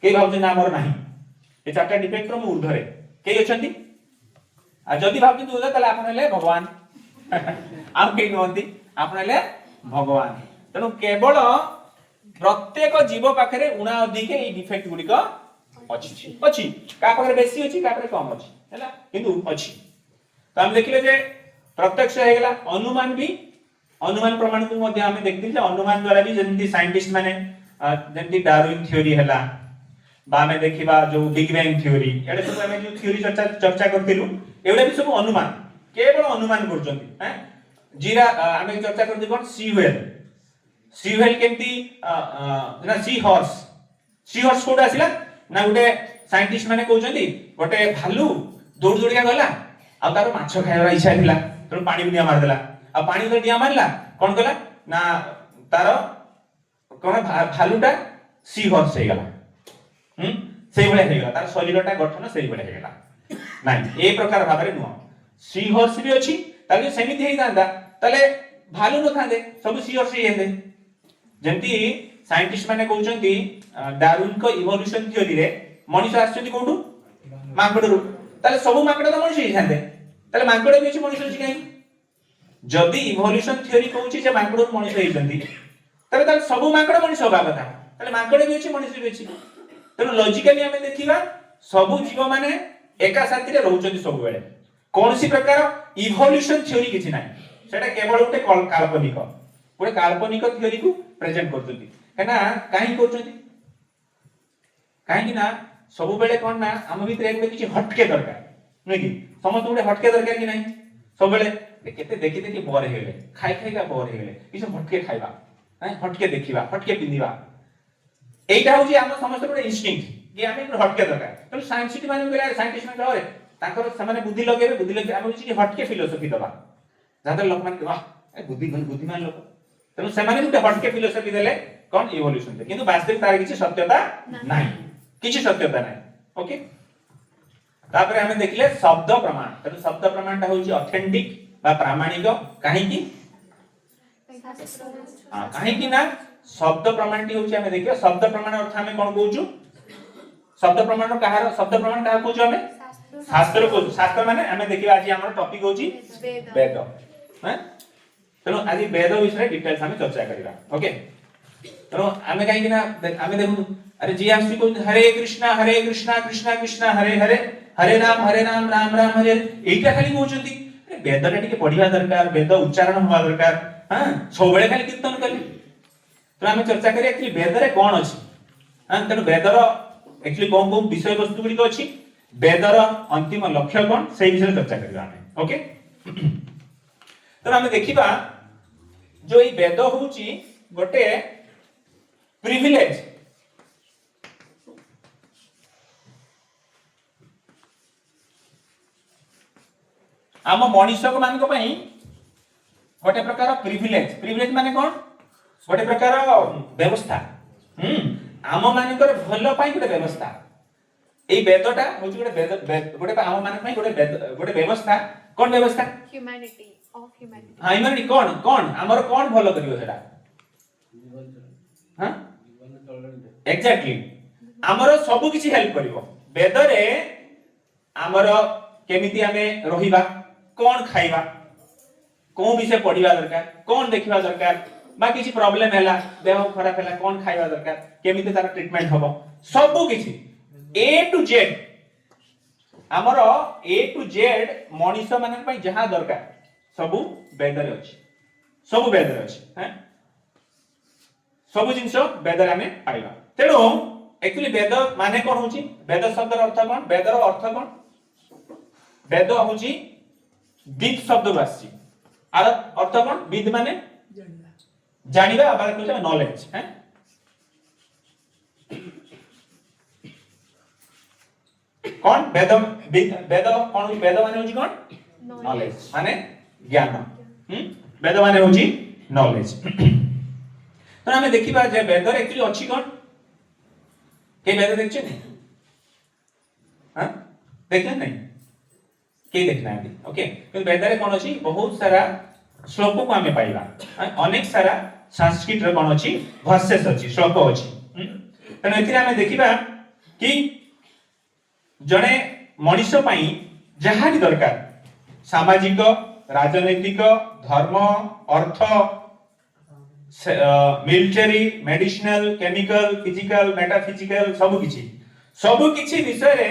केही भाबुଛନ୍ତି ना मोर नाही ए चारिटा डिफेक्ट रो ऊर्ध्वरे केही अछंती आ जदि भाबुଛନ୍ତି ऊर्ध्व तले आपण हेले भगवान आम केही नहंती आपण हेले भगवान तेणु केवल प्रत्येक जीव पाखरे उणा अधिक ए डिफेक्ट गुडी को अछि अछि का पाखरे बेसी अछि का पाखरे कम अछि हैला किंतु अछि तो हम देखिले जे प्रत्यक्ष हे गेला अनुमान भी अनुमान प्रमाण को मध्ये हम देखिले जे अनुमान द्वारा भी जेंति साइंटिस्ट माने जेंति डार्विन थ्योरी हैला बा में देखिबा जो बिग बैंग थ्योरी एडे सब हम जो थ्योरी चर्चा करथिलु एवडे भी सब अनुमान केवल अनुमान करजंती हैं जीरा हम चर्चा करथि कोन सी व्हेल केमती ना सी हॉर्स कोड आसिला ना गुटे साइंटिस्ट माने कहउजंती गोटे भालू दौड़ दौड़िया गला आ तार माछ खाइबार इच्छा थिला तो पानी बिया मार देला आ पानी तो दिया मारला कोन कला ना तार कोन भालूटा सी हॉर्स हे गला सेई भले हे गला तार शरीरटा गठन सेई भले हे गला नाही ए प्रकार भाबरे नुआ सी हॉर्स भी अछि ताले सेमिति हे जांदा ताले भालू न थांदे सब सी हॉर्स हे हेंदे जेंति साइंटिस्ट माने कहउचंती डार्विन को इवोल्यूशन थ्योरी रे मनुष्य आछंती कोठु माकड़रू ताले सब माकड़ तो मनुष्य ही थांदे ताले माकड़ भी अछि मनुष्य अछि काई जदी इवोल्यूशन थ्योरी कहउची जे माकड़ मनुष्य हेजंती ताले सब माकड़ मनुष्य होबा कथा ताले माकड़ भी अछि मनुष्य भी अछि तेनु लॉजिकली हमें देखिबा सब जीव माने एका साथी रे रहउचंती सब बेले कोनसी प्रकार इवोल्यूशन थ्योरी किछि नाही सेटा केवल उते काल्पनिक थ्योरी को प्रेजेंट करतुती केना काहे करचंती काहे कि ना सब बेले कोन ना हम भीतर एक किछि हटके दरकार नै कि समस्त उडे हटके दरकार कि नाही सब बेले केते देखि देखि बोर हे गेले खाइ खाइ का बोर हे गेले किछ हटके खाइबा हैं हटके देखिबा हटके पिंदिबा एटा होजी हम समस्त उडे इंस्टिंक्ट कि हमें हटके दरकार तो साइंटिस्ट माने गेला साइंटिस्ट माने होरे ताकर सामान्य बुद्धि लगे हम किछि हटके फिलोसफी दबा जादर लोक माने वाह ए बुद्धिमान लोक तेनु सेमाने गुटे हटके फिलोसफी देले कोन इवोल्यूशन किंतु वास्तविक तार किछि सत्यता नाही किछि सत्यता नाही ओके तापरे हमें देखिले शब्द प्रमाण तेनु शब्द प्रमाणटा होछि ऑथेंटिक बा प्रामाणिक काहे कि काहे कि ना शब्द प्रमाणटी होछि हमें देखियो शब्द प्रमाण अर्थ हमें कोन कहउछु शब्द प्रमाण कहार शब्द प्रमाण कहा कहउछु हमें शास्त्र को शास्त्र माने हमें देखिबा आज हमर टॉपिक होछि वेद हैं तेनु आज वेद विषय डिटेल्स हमें चर्चा करिबा ओके तेनु हमें काहे कि ना हमें देखु अरे जी आसी को हरे कृष्णा कृष्णा कृष्णा हरे हरे हरे राम राम राम हरे एटा खाली कहउछंती अरे वेदटा टिके पढिबा दरकार वेद उच्चारण होबा दरकार हां सब बेले खाली कीर्तन करी तो हमें चर्चा करी एक्चुअली वेद रे कोन अछि हां तेनु वेदर एक्चुअली कोन विषय वस्तु गुडी को अछि वेदर अंतिम लक्ष्य कोन से विषय चर्चा करिबा हमें ओके तो हमें देखिबा जो ई वेद होउची गोटे प्रिविलेज आम मनुष्य को मान को पई गोटे प्रकार प्रिविलेज माने कोन गोटे प्रकार व्यवस्था आम मानकर भलो पाई गोटे व्यवस्था ए वेदटा होची गोटे आम मान पई गोटे व्यवस्था कोन व्यवस्था Humanity of humanity. हां ह्यूमैनिटी कोन हमर कोन भलो करियो सेटा हां एग्जैक्टली हमर सब किछि हेल्प करिवो वेद रे हमर केमिति हमें रहिबा कोन खाइबा कोन विषय पढिबा दरकार कोन देखिबा दरकार बा किछि प्रॉब्लम हैला देह खराब हैला कोन खाइबा दरकार केमिति तार ट्रीटमेंट हबो सब किछि ए टू जेड हमर ए टू जेड मनुष्य मानन पई जहां दरकार सब वेद रे अछि सब वेद रे अछि हैं सब जिंस वेद रे हमें पाइबा तेनो एक्चुअली वेद माने कोन होची वेद शब्दर अर्थ कोन वेदर अर्थ कोन वेद होची विद शब्द वासी आर अर्थ कोन विद माने जानिबा आबार कहले नॉलेज हैं कोन वेद वेद कोन वेद माने होची कोन नॉलेज माने ज्ञान वेद माने होची नॉलेज तो हमें देखिबा जे वेद एक्चुअली अछि कोन के वेद देखछे हां देखले नहीं के देखना है ओके तो वेदरे कोन अछि बहुत सारा श्लोक को हमें पाइबा अनेक सारा संस्कृत रे कोन अछि भाष्य अछि श्लोक अछि तने एथिरे हमें देखिबा कि जणे मनुष्य पई जहा भी दरकार सामाजिक राजनैतिक धर्म अर्थ military medicinal chemical physical metaphysical सब किछि विषय रे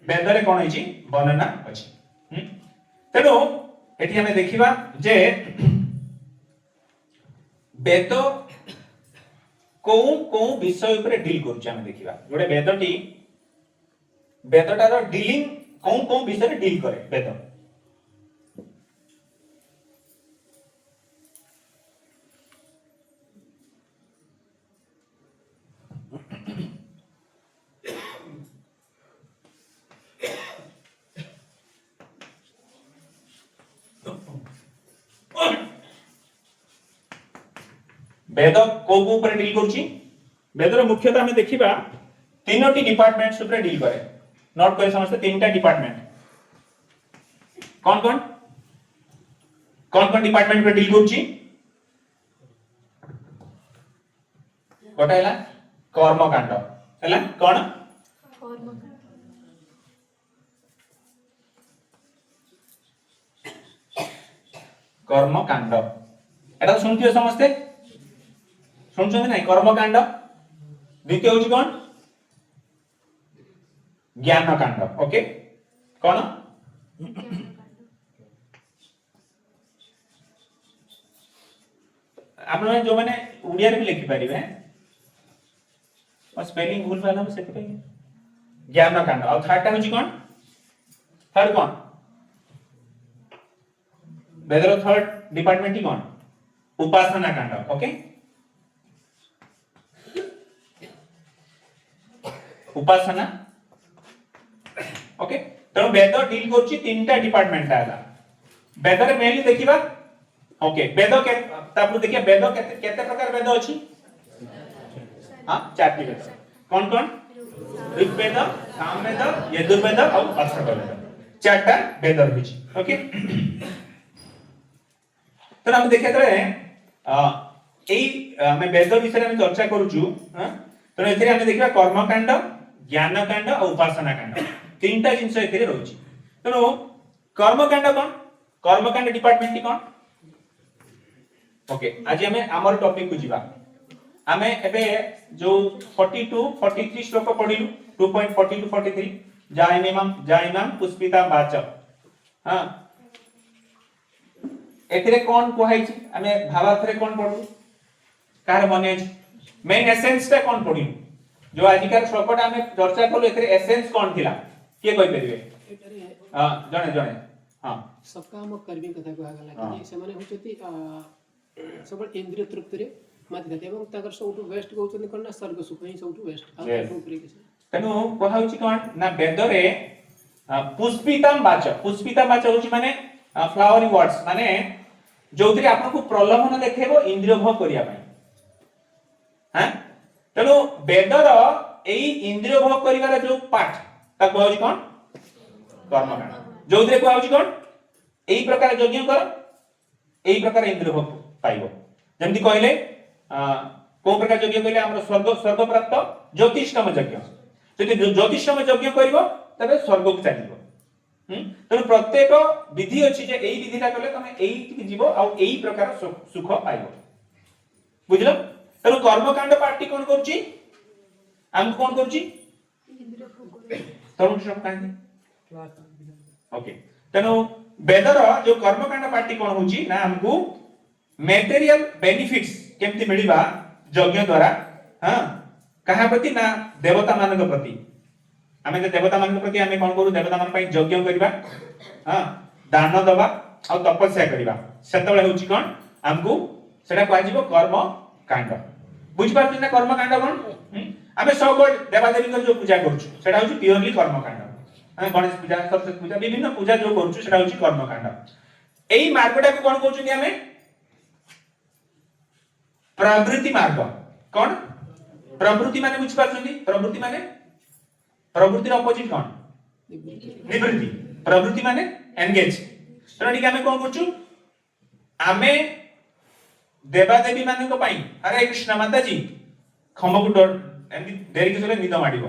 वेद रे कोन अछि वर्णना अछि तेनो एठी हमें देखिबा जे वेद को विषय ऊपर डील करू हम देखिबा जोडे वेदटार डीलिंग को विषय रे डील करे वेद वेद को ऊपर डील करूची वेदर मुख्यतः हमें देखिबा तीनोटी डिपार्टमेंट्स ऊपर डील करे नोट करे समझते तीनटा डिपार्टमेंट कौन कौन डिपार्टमेंट पर डील करूची गोटा हैला कर्मकांड हैला कोन कर्मकांड एटा सुनथियो समझते सुनछन नहीं कर्मकांड द्वितीय होची कोन ज्ञानकांड ओके कोन आपण जो माने उड़िया रे भी लिखि परिबे और स्पेलिंग भूल भाला से पे ज्ञानकांड और थर्ड टा होची कोन थर्ड कोन वेदर थर्ड डिपार्टमेंट ही कोन उपासना कांड ओके उपासना ओके तो वेद डील करछि तीनटा डिपार्टमेंट आला वेद रे मेनली देखिबा ओके वेद के तापर देखिया वेद केते प्रकार वेद अछि हां चारटी वेद कौन ऋग्वेद सामवेद यजुर्वेद और अथर्ववेद चारटा वेद रहिछि ओके तो हम देखिया तरे एई हम वेद विषय में चर्चा करूछु हां तो एथिरे हम देखिबा कर्मकांड ज्ञानकांड और उपासना कांड तीनटा जिंस एथिरे रहउछि तनो कर्मकांड कोन कर्मकांड डिपार्टमेंट कोन ओके आज हमें हमर टॉपिक को जिबा हमें एबे जो 42 43 श्लोक पढिलु 2.40 टू 43 जायनिमम पुष्पिता वाच हां एथिरे कोन कोहाइ छि हमें भावार्थरे कोन पढु कार मने मेन एसेंस ता कोन पढिलु जो आजिकार श्लोकटा हमें चर्चा करू एथरे एसेंस कोन थिला के कहि परिबे हां जणे हां सकाम कर्मी कथा को आगला कि से माने होचती सब इंद्रिय तृप्ति रे माति जाते एवं ताकर सबटु वेस्ट कहउछन कोन ना स्वर्ग सुख ही सबटु वेस्ट आ ऊपर के तनु कहउछि कोन ना वेद रे पुष्पिता वाच होछि माने फ्लावरी वर्ड्स माने जोथि आपन को प्रलोभन देखेबो इंद्रिय भोग करिया पय हां तनु वेदर एई इंद्रिय भोग करिवार जो पाठ ता कहउछि कोन कर्मकांड जोथि कहउछि कोन एई प्रकार यज्ञ कर एई प्रकार इंद्रिय भोग पाइबो जेमति कहले को प्रकार यज्ञ कहले हमर स्वर्ग प्राप्त ज्योतिषकम यज्ञ जति ज्योतिषकम यज्ञ करिवो तबे स्वर्ग को चलिबो तनु प्रत्येक विधि अछि जे एई विधिटा करले तमे एई टिक जीवो आ एई प्रकार सुख पाइबो बुझलो तनु कर्मकांड पार्टी कोन करछि हम कोन करछि तनु सब कांदी ओके तनु वेदर जो कर्मकांड पार्टी कोन होछि ना हमकु मटेरियल बेनिफिट्स केमति मिलिबा यज्ञ द्वारा हां कहा प्रति ना देवता मानक प्रति हमें तो देवता मानक प्रति हमें कोन करू देवता मान पई यज्ञ करबा हां दान दबा और तपस्या करबा सेतबळे होछि कोन हमकु सेटा कहै जीवो कर्म कांड बुझ पाछी ना कर्म कांड कोन हमें सब देवा देवी जो पूजा करूछु सेटा होछि प्योरली कर्म कांड हम गणेश पूजा सरस्वती पूजा विभिन्न पूजा जो करूछु सेटा होछि कर्म कांड एई मार्गटा को कोन कहउछु हमें प्रवृत्ति मार्ग कौन प्रवृत्ति माने बुझ पाछुंदी प्रवृत्ति माने प्रवृत्तिर अपोजिट कौन निवृत्ति प्रवृत्ति माने एंगेज तो ठीक आमे कोन करछु आमे देवा देवी माने को पाई हरे कृष्ण माता जी खम्ब को डर एमि देरी के निद माडिबो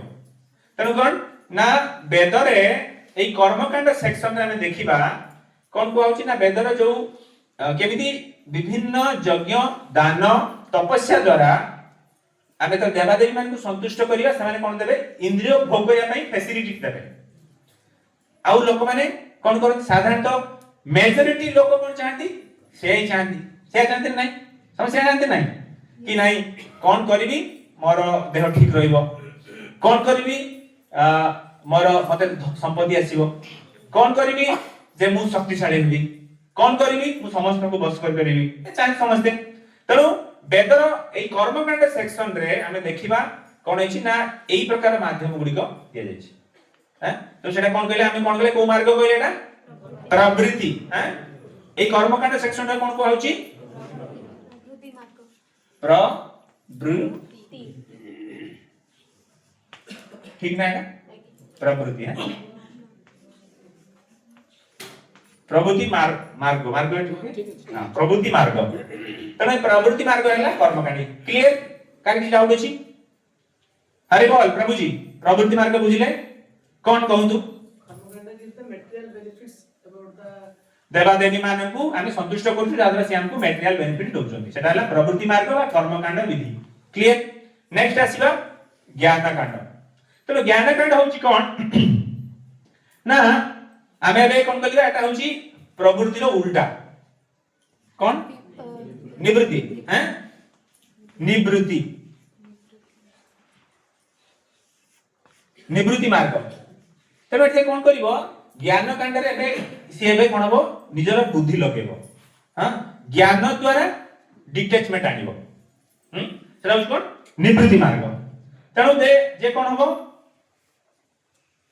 तनु कोन ना वेदरे एई कर्मकांड सेक्शन रे हमें देखिबा कोन को होची ना वेदर जो केमिति विभिन्न यज्ञ दान तपस्या द्वारा आमे तो देवा देवी मान को संतुष्ट करिया से माने कोन देबे इंद्रिय भोग करिया पई फैसिलिटी देबे आउ लोक माने कोन करन साधारणतः मेजॉरिटी लोक कोन चाहती से ही चाहती नहीं समस्या जानते नहीं कि नहीं कोन करबी मोर देह ठीक रहइबो कोन करबी मोर मते संपत्ति आसीबो कोन करबी जे मु शक्तिशाली हेबी कोन करबी मु समस्त को बस कर परिबी ए चाहे समझते तरो वेदर ए कर्मकांड सेक्शन रे हमें देखिबा कोन अछि ना एई प्रकार माध्यम गुडी को दिया जाय छै हैं तो सेटा कोन कहले हमें कोन कहले को मार्ग कहले ना प्रवृत्ति हैं ए कर्मकांड सेक्शन रे कोन को होछि प्रवृत्ति मार्ग प्रवृत्ति ठीक ना है प्रवृत्ति है प्रवृत्ति मार्ग मार्ग ठीक है हां प्रवृत्ति मार्ग तने प्रवृत्ति मार्ग हैला कर्मकांड क्लियर काकी डाउट अछि हरे बोल प्रभु जी प्रवृत्ति मार्ग बुझिले कोन कहंतु कर्मकांड give the material benefits about the देवा देवी मानकु आमे संतुष्ट करछु जादरा से हमकु मटेरियल बेनिफिट दोछंती सेटा हैला प्रवृत्ति मार्ग वा कर्मकांड विधि क्लियर नेक्स्ट आसीबा ज्ञान कांड तो ज्ञान कांड होची कोन ना आमे बे कोन कलिबा एटा होची प्रवृत्ति रो उल्टा कोन निवृत्ति हैं निवृत्ति निवृत्ति मार्ग तबे एठे कोन करिवो ज्ञान कांड रे बे से कोन हबो निजर बुद्धि लगेबो हां ज्ञान द्वारा डिटैचमेंट आनिबो सेटा होची कोन निवृत्ति मार्ग तणो दे जे कोन हबो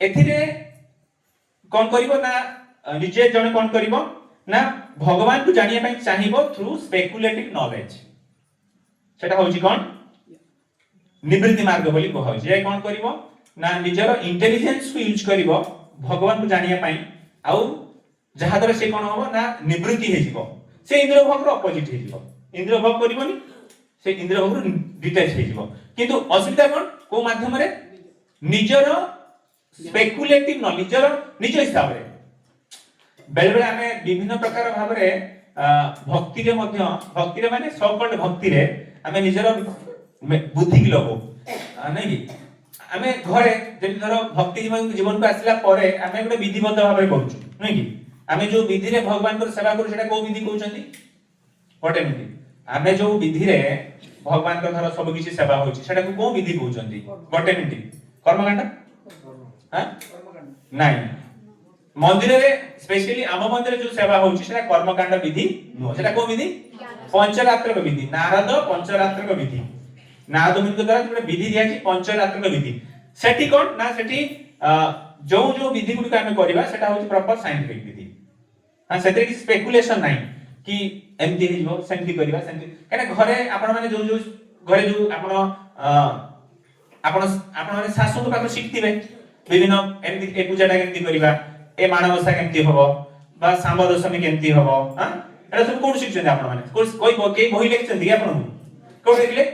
एथिरे कोन करिवो ना निजे जने कोन करिवो ना भगवान को जानिया पई चाहिबो थ्रू स्पेकुलेटिव नॉलेज सेटा होची कोन निवृत्ति मार्ग बोली को होची ए कोन करिवो ना निजर इंटेलिजेंस को यूज करिवो भगवान को जानिया पई आउ जहा द्वारा से कोन होबो ना निवृत्ति हे जिवो से इंद्रिय भोग रो अपोजिट हे जिवो इंद्रिय भोग करिवोनी से इंद्रिय भोग रो डिटैच हे जिवो किंतु असुविधा कोन को माध्यम रे निजर स्पेकुलेटिव नॉलेज निज हिसाब रे बेले बेले हमें विभिन्न प्रकार भाव रे भक्ति रे मध्य भक्ति रे माने सॉफ्ट भक्ति रे हमें निजर बुद्धि की लगो नहीं कि हमें घरे जे धरो भक्ति जीवन को आसिला परे हमें गोटे विधिबद्ध भाव रे करूछु नहीं कि हमें जो विधि रे भगवान को सेवा करू सेटा को विधि कहउछंती गोटे विधि हमें जो विधि रे भगवान को धरो सब किछि सेवा होछि सेटा को विधि कहउछंती गोटे विधि कर्मकांड हां नहीं मंदिर रे स्पेशली आम मंदिर जो सेवा होछि सेटा कर्मकांड विधि नो सेटा को विधि पंचरात्र विधि नारद पंचरात्र विधि नारद मुनि द्वारा जो विधि दिया छि पंचरात्र विधि सेठी कोन ना सेठी जो जो विधि गुडी का हम करबा सेटा होछि प्रॉपर साइंटिफिक विधि हां सेते कि स्पेकुलेशन नाही कि एमती हे जो सेंटी करबा सेंटी कने घरे आपण माने जो जो घरे जो आपण माने सासु को पाख शिखतिबे विभिन्न एमती ए पूजाटा केमती करबा ए मानवसा केमती होबो बा सांब दशमी केमती होबो हां एटा सब कोड शिखछन आपण माने कोई के बही लेखछन कि आपण कोड देखले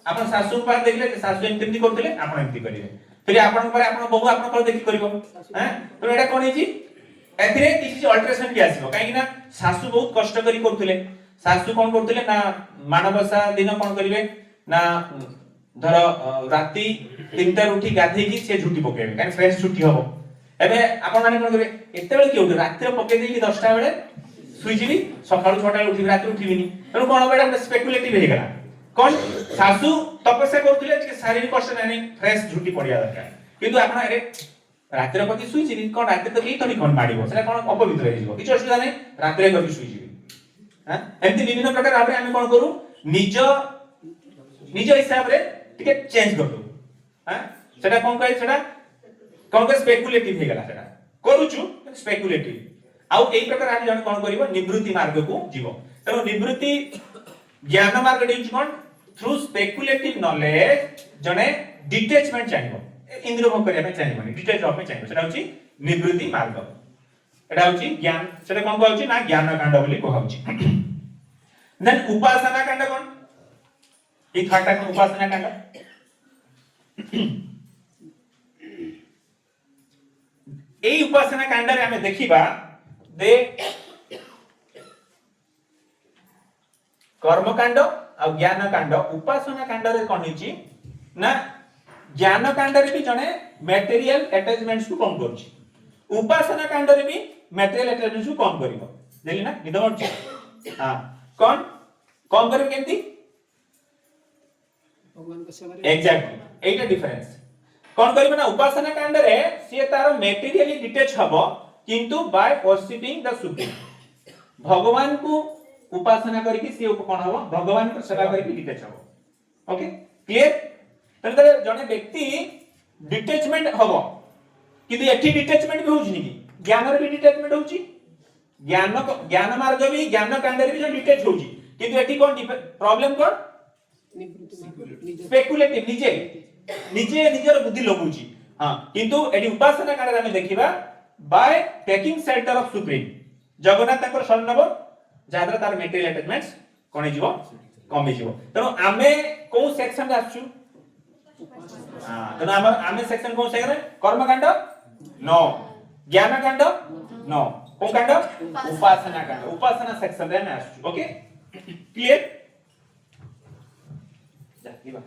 आपण सासु पार देखले सासु एमती करथले आपण एमती करिवे फिर आपण पर आपण बहु आपण पर देखि करिवो हैं तो एटा कोन हेची एथिरे किछि अल्टरेशन के आसीबो काहे कि ना सासु बहुत कष्ट करी करथले सासु कोन करथले ना मानवसा दिन कोन करिवे ना धर राती 3टा उठी गाधे की से झुटी पकेबे काहे फ्रेश छुट्टी होबो एबे आपण माने कोन करिवे एते बेले कि उठ राती पके देई 10टा बेले सुई जिबी सकाळु 6टा उठी राती उठिबिनी तनो कोन बेडा स्पेकुलेटिव हे गला कोन सासु तपस्या करथले कि शारीरिक कष्ट नाही फ्रेश झुटी पडिया दरकार किंतु आपण अरे राती रे पकी सुई जिबी कोन राती तो केई तनी कोन माडिबो सेला कोन अपवित्र हे जिवो किछ असुविधा नाही राती रे करबी सुई जिबी हां एमती विभिन्न प्रकार भाबे हम कोन करू निज हिसाब रे टिके चेंज करदो हां सेटा कोन कहि सेटा कोन के स्पेकुलेटिव हे गला सेटा करूछु स्पेकुलेटिव आउ एई प्रकार हम जन कोन करिवो निवृत्ति मार्ग को जीवो तनो निवृत्ति ज्ञान मार्ग डिज कोन थ्रू स्पेकुलेटिव नॉलेज जने डिटैचमेंट चाहिबो इंद्रिय भोग करिया पे चाहिबो डिटैच होबे चाहिबो सेटा होची निवृत्ति मार्ग एटा होची ज्ञान सेटा कोन कहउची ना ज्ञान कांड बोली कहउची देन उपासना कांड कोन ई थाटा कोन उपासना कांड एई उपासना कांड रे हमें देखिबा दे कर्म कांड और ज्ञान कांड उपासना कांड रे कोन हिची ना ज्ञान कांड रे भी जने मटेरियल अटैचमेंट्स को कम करछि उपासना कांड रे भी मटेरियल अटैचमेंट्स को कम करिवो देली ना निदमन हां कोन कम करे केंती भगवान को सेवा रे एग्जैक्टली एटा डिफरेंस कोन करिवो ना उपासना कांड रे से तार मटेरियली डिटैच हबो किंतु बाय वर्शिपिंग द सुप्रीम भगवान को उपासना करके से कोन हबो भगवान को सेवा करके डिटैच हबो ओके क्लियर तने जने व्यक्ति डिटैचमेंट हबो किंतु एठी डिटैचमेंट भी होउछ नी ज्ञान रे भी डिटैचमेंट होउची ज्ञान मार्ग भी ज्ञान कांड रे भी जो डिटैच होउची किंतु एठी कोन प्रॉब्लम कोन निवृत्ति स्पेकुलेटिव निजे निजर बुद्धि लगुची हां किंतु एठी उपासना कांड रे हम देखिबा by taking shelter of supreme Jagannath तकर शरण नब जादर तार मेटेरियल अटैचमेंट्स कोन जीवो कमी जीवो तनो आमे को सेक्शन रे आछू हां तनो आमे सेक्शन को सेक्शन कर्म कांड नो ज्ञान कांड नो को कांड उपासना सेक्शन रे मैं आछू ओके क्लियर जा लिबा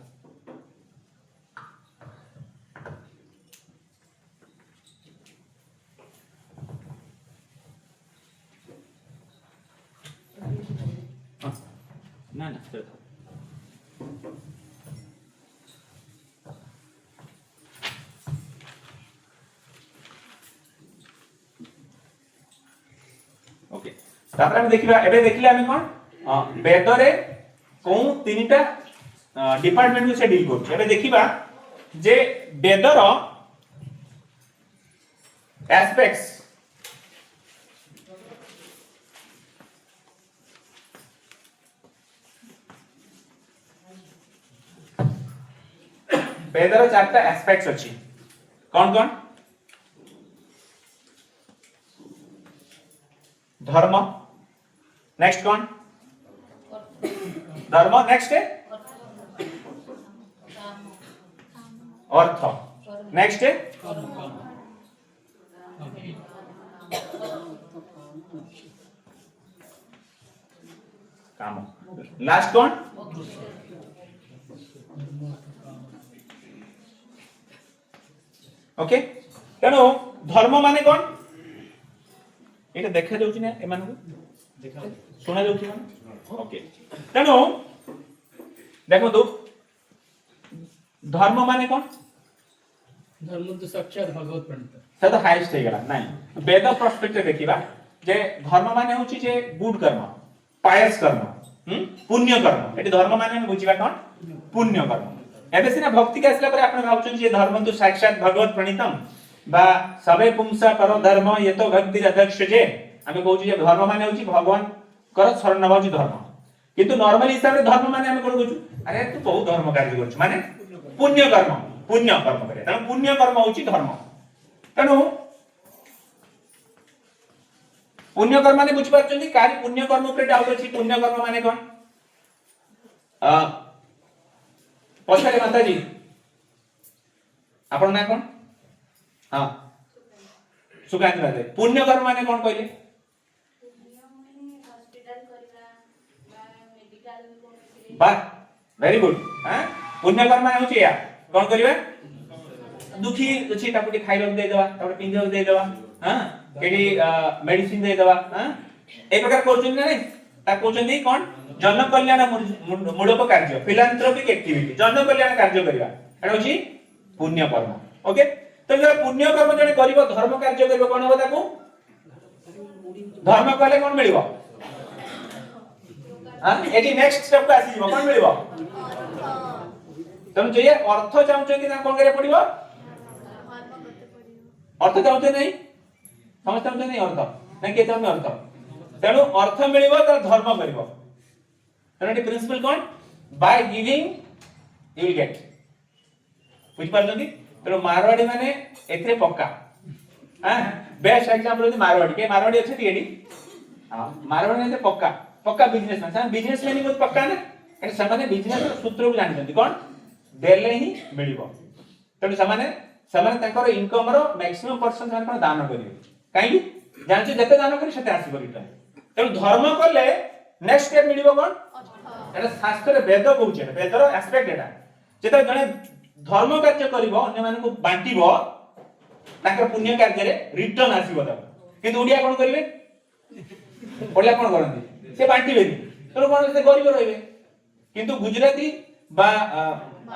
ना ना चल ओके तापर हम देखिबा एबे देखले हम कोन वेद रे को तीनटा डिपार्टमेंट से डील करछ एबे देखिबा जे वेद रो एस्पेक्ट्स वेदर चारटा एस्पेक्ट्स अछि कोन कोन धर्म नेक्स्ट कोन धर्म नेक्स्ट है अर्थ नेक्स्ट है काम लास्ट कोन ओके तेणु धर्म माने कोन एटा देखा जाउची ना ए मानू देखा सुना जाउची ना ओके तेणु देखो तो धर्म माने कोन धर्म तो साक्षात भगवत प्रणीत से तो हाईएस्ट हे गला नाही वेद पर्सपेक्टिव देखिबा जे धर्म माने होची जे गुड कर्म पायस कर्म पुण्य कर्म एटी धर्म माने बुझिबा कोन पुण्य कर्म एबे सिना भक्ति के असला पर आपण भावचन जे धर्म तो साक्षात भगवत प्रणीतम बा सबे पुंसा पर धर्म ये तो भक्ति अध्यक्ष जे हमें कहू जे धर्म माने होची भगवान कर शरण नबाची धर्म किंतु नॉर्मल हिसाब रे धर्म माने हम कोन कहू अरे तू बहुत धर्म कार्य करछ माने पुण्य कर्म करे त पुण्य कर्म होची धर्म तनु पुण्य कर्म माने बुझ पाछथि कारी पुण्य कर्म ऊपर डाउट अछि पुण्य कर्म माने कोन पछारे माताजी आपण ना कोन हां सुकांत माते पुण्य कर्म माने कोन कहले हॉस्पिटल करबा बा मेडिकल बा वेरी गुड हां पुण्य कर्म माने होची या कोन करबा दुखी अछि तापटी खाइलो दे देबा तापटी पिंजो दे देबा हां केडी मेडिसिन दे देबा हां ए प्रकार करछन नै ता कहउछन कोन जन कल्याण मूलक कार्य फिलांथ्रोपिक एक्टिविटी जन कल्याण कार्य करबा एटा होची पुण्य कर्म ओके तो जब पुण्य कर्म जने करिवो धर्म कार्य करिवो कोन हो ताकू धर्म कले कोन मिलिवो हां एटी नेक्स्ट स्टेप का आसी कोन मिलिवो तुम जे अर्थ चाहउछ कि ना कोन करे पड़िवो अर्थ चाहउछ नहीं समझ चाहउछ नहीं अर्थ ना के चाहउछ अर्थ तेनु अर्थ मिलिवो त धर्म करिवो तेनु प्रिंसिपल कोन by giving you will get बुझ पारछथि तेनु मारवाड़ी माने एथरे पक्का हां बेस्ट एग्जांपल होती मारवाड़ी के मारवाड़ी अच्छे टिएडी हां मारवाड़ी ने पक्का पक्का बिजनेसमैन सा बिजनेसमैन ही बहुत पक्का ना ए समाने बिजनेस रो सूत्र को जानि कोन देले ही मिलिबो तने समाने ताकर इनकम रो मैक्सिमम परसेंट समाने कोन दान करिवे काई जानछु जते दान करी सते आसी रिटर्न तने धर्म करले नेक्स्ट स्टेप मिलिबो कोन एटा शास्त्र वेद कहउछे वेदर एस्पेक्ट एटा जेते जने धर्म कार्य करिवो अन्य माने को बांटीबो ताकर पुण्य कार्य रे रिटर्न आसीबो ता किंतु ओडिया कोन करिवे ओडिया कोन करंती से बांटीबे तो कोन से गरीब रहिबे किंतु गुजराती बा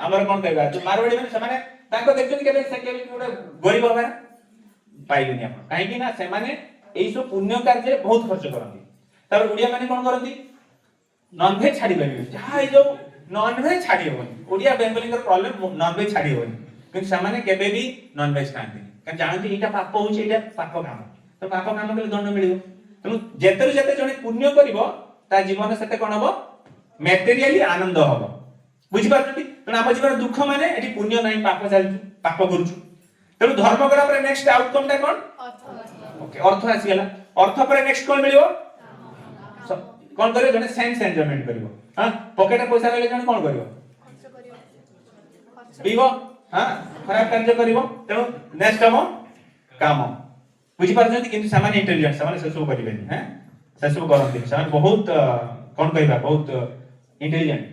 हमर कोन कहबा जो मारवाड़ी माने समाने ताको देखछन केबे से केबे गोटे गरीब होबा पाइबेनी आपण काहे कि ना से माने एई सो पुण्य कार्य रे बहुत खर्च करंती तब ओडिया माने कोन करंती नॉन वेज छाडी परिबे जहा जो नॉन वेज छाडी होबनी ओडिया बेंगली कर प्रॉब्लम नॉन वेज छाडी होबनी किंतु सामान्य केबे भी नॉन वेज खांती कारण जानती एटा पाप होची एटा पाप काम तो पाप काम कले दंड मिलिबो तनु जेतेरु जेते जने पुण्य करिवो ता जीवन सेते कोन हबो मटेरियली आनंद हबो बुझि पारछी तनु हम जीवन दुख माने एठी पुण्य नाही पाप चालछु पाप करूछु तनु धर्म करा पर नेक्स्ट आउटकम ता कोन ओके अर्थ आसी गेला अर्थ पर नेक्स्ट कोन मिलिबो कोन करे जने सेंस एन्जॉयमेंट करिवो हां पॉकेट पैसा लेले जने कोन करिवो पीबो हां खराब कार्य करिवो तेनु नेक्स्ट हम काम बुझि पारछी किंतु सामान्य इंटेलिजेंस सामान्य सेसु करिवेनी हैं सेसु करंती सामान्य बहुत कोन कहबा बहुत इंटेलिजेंट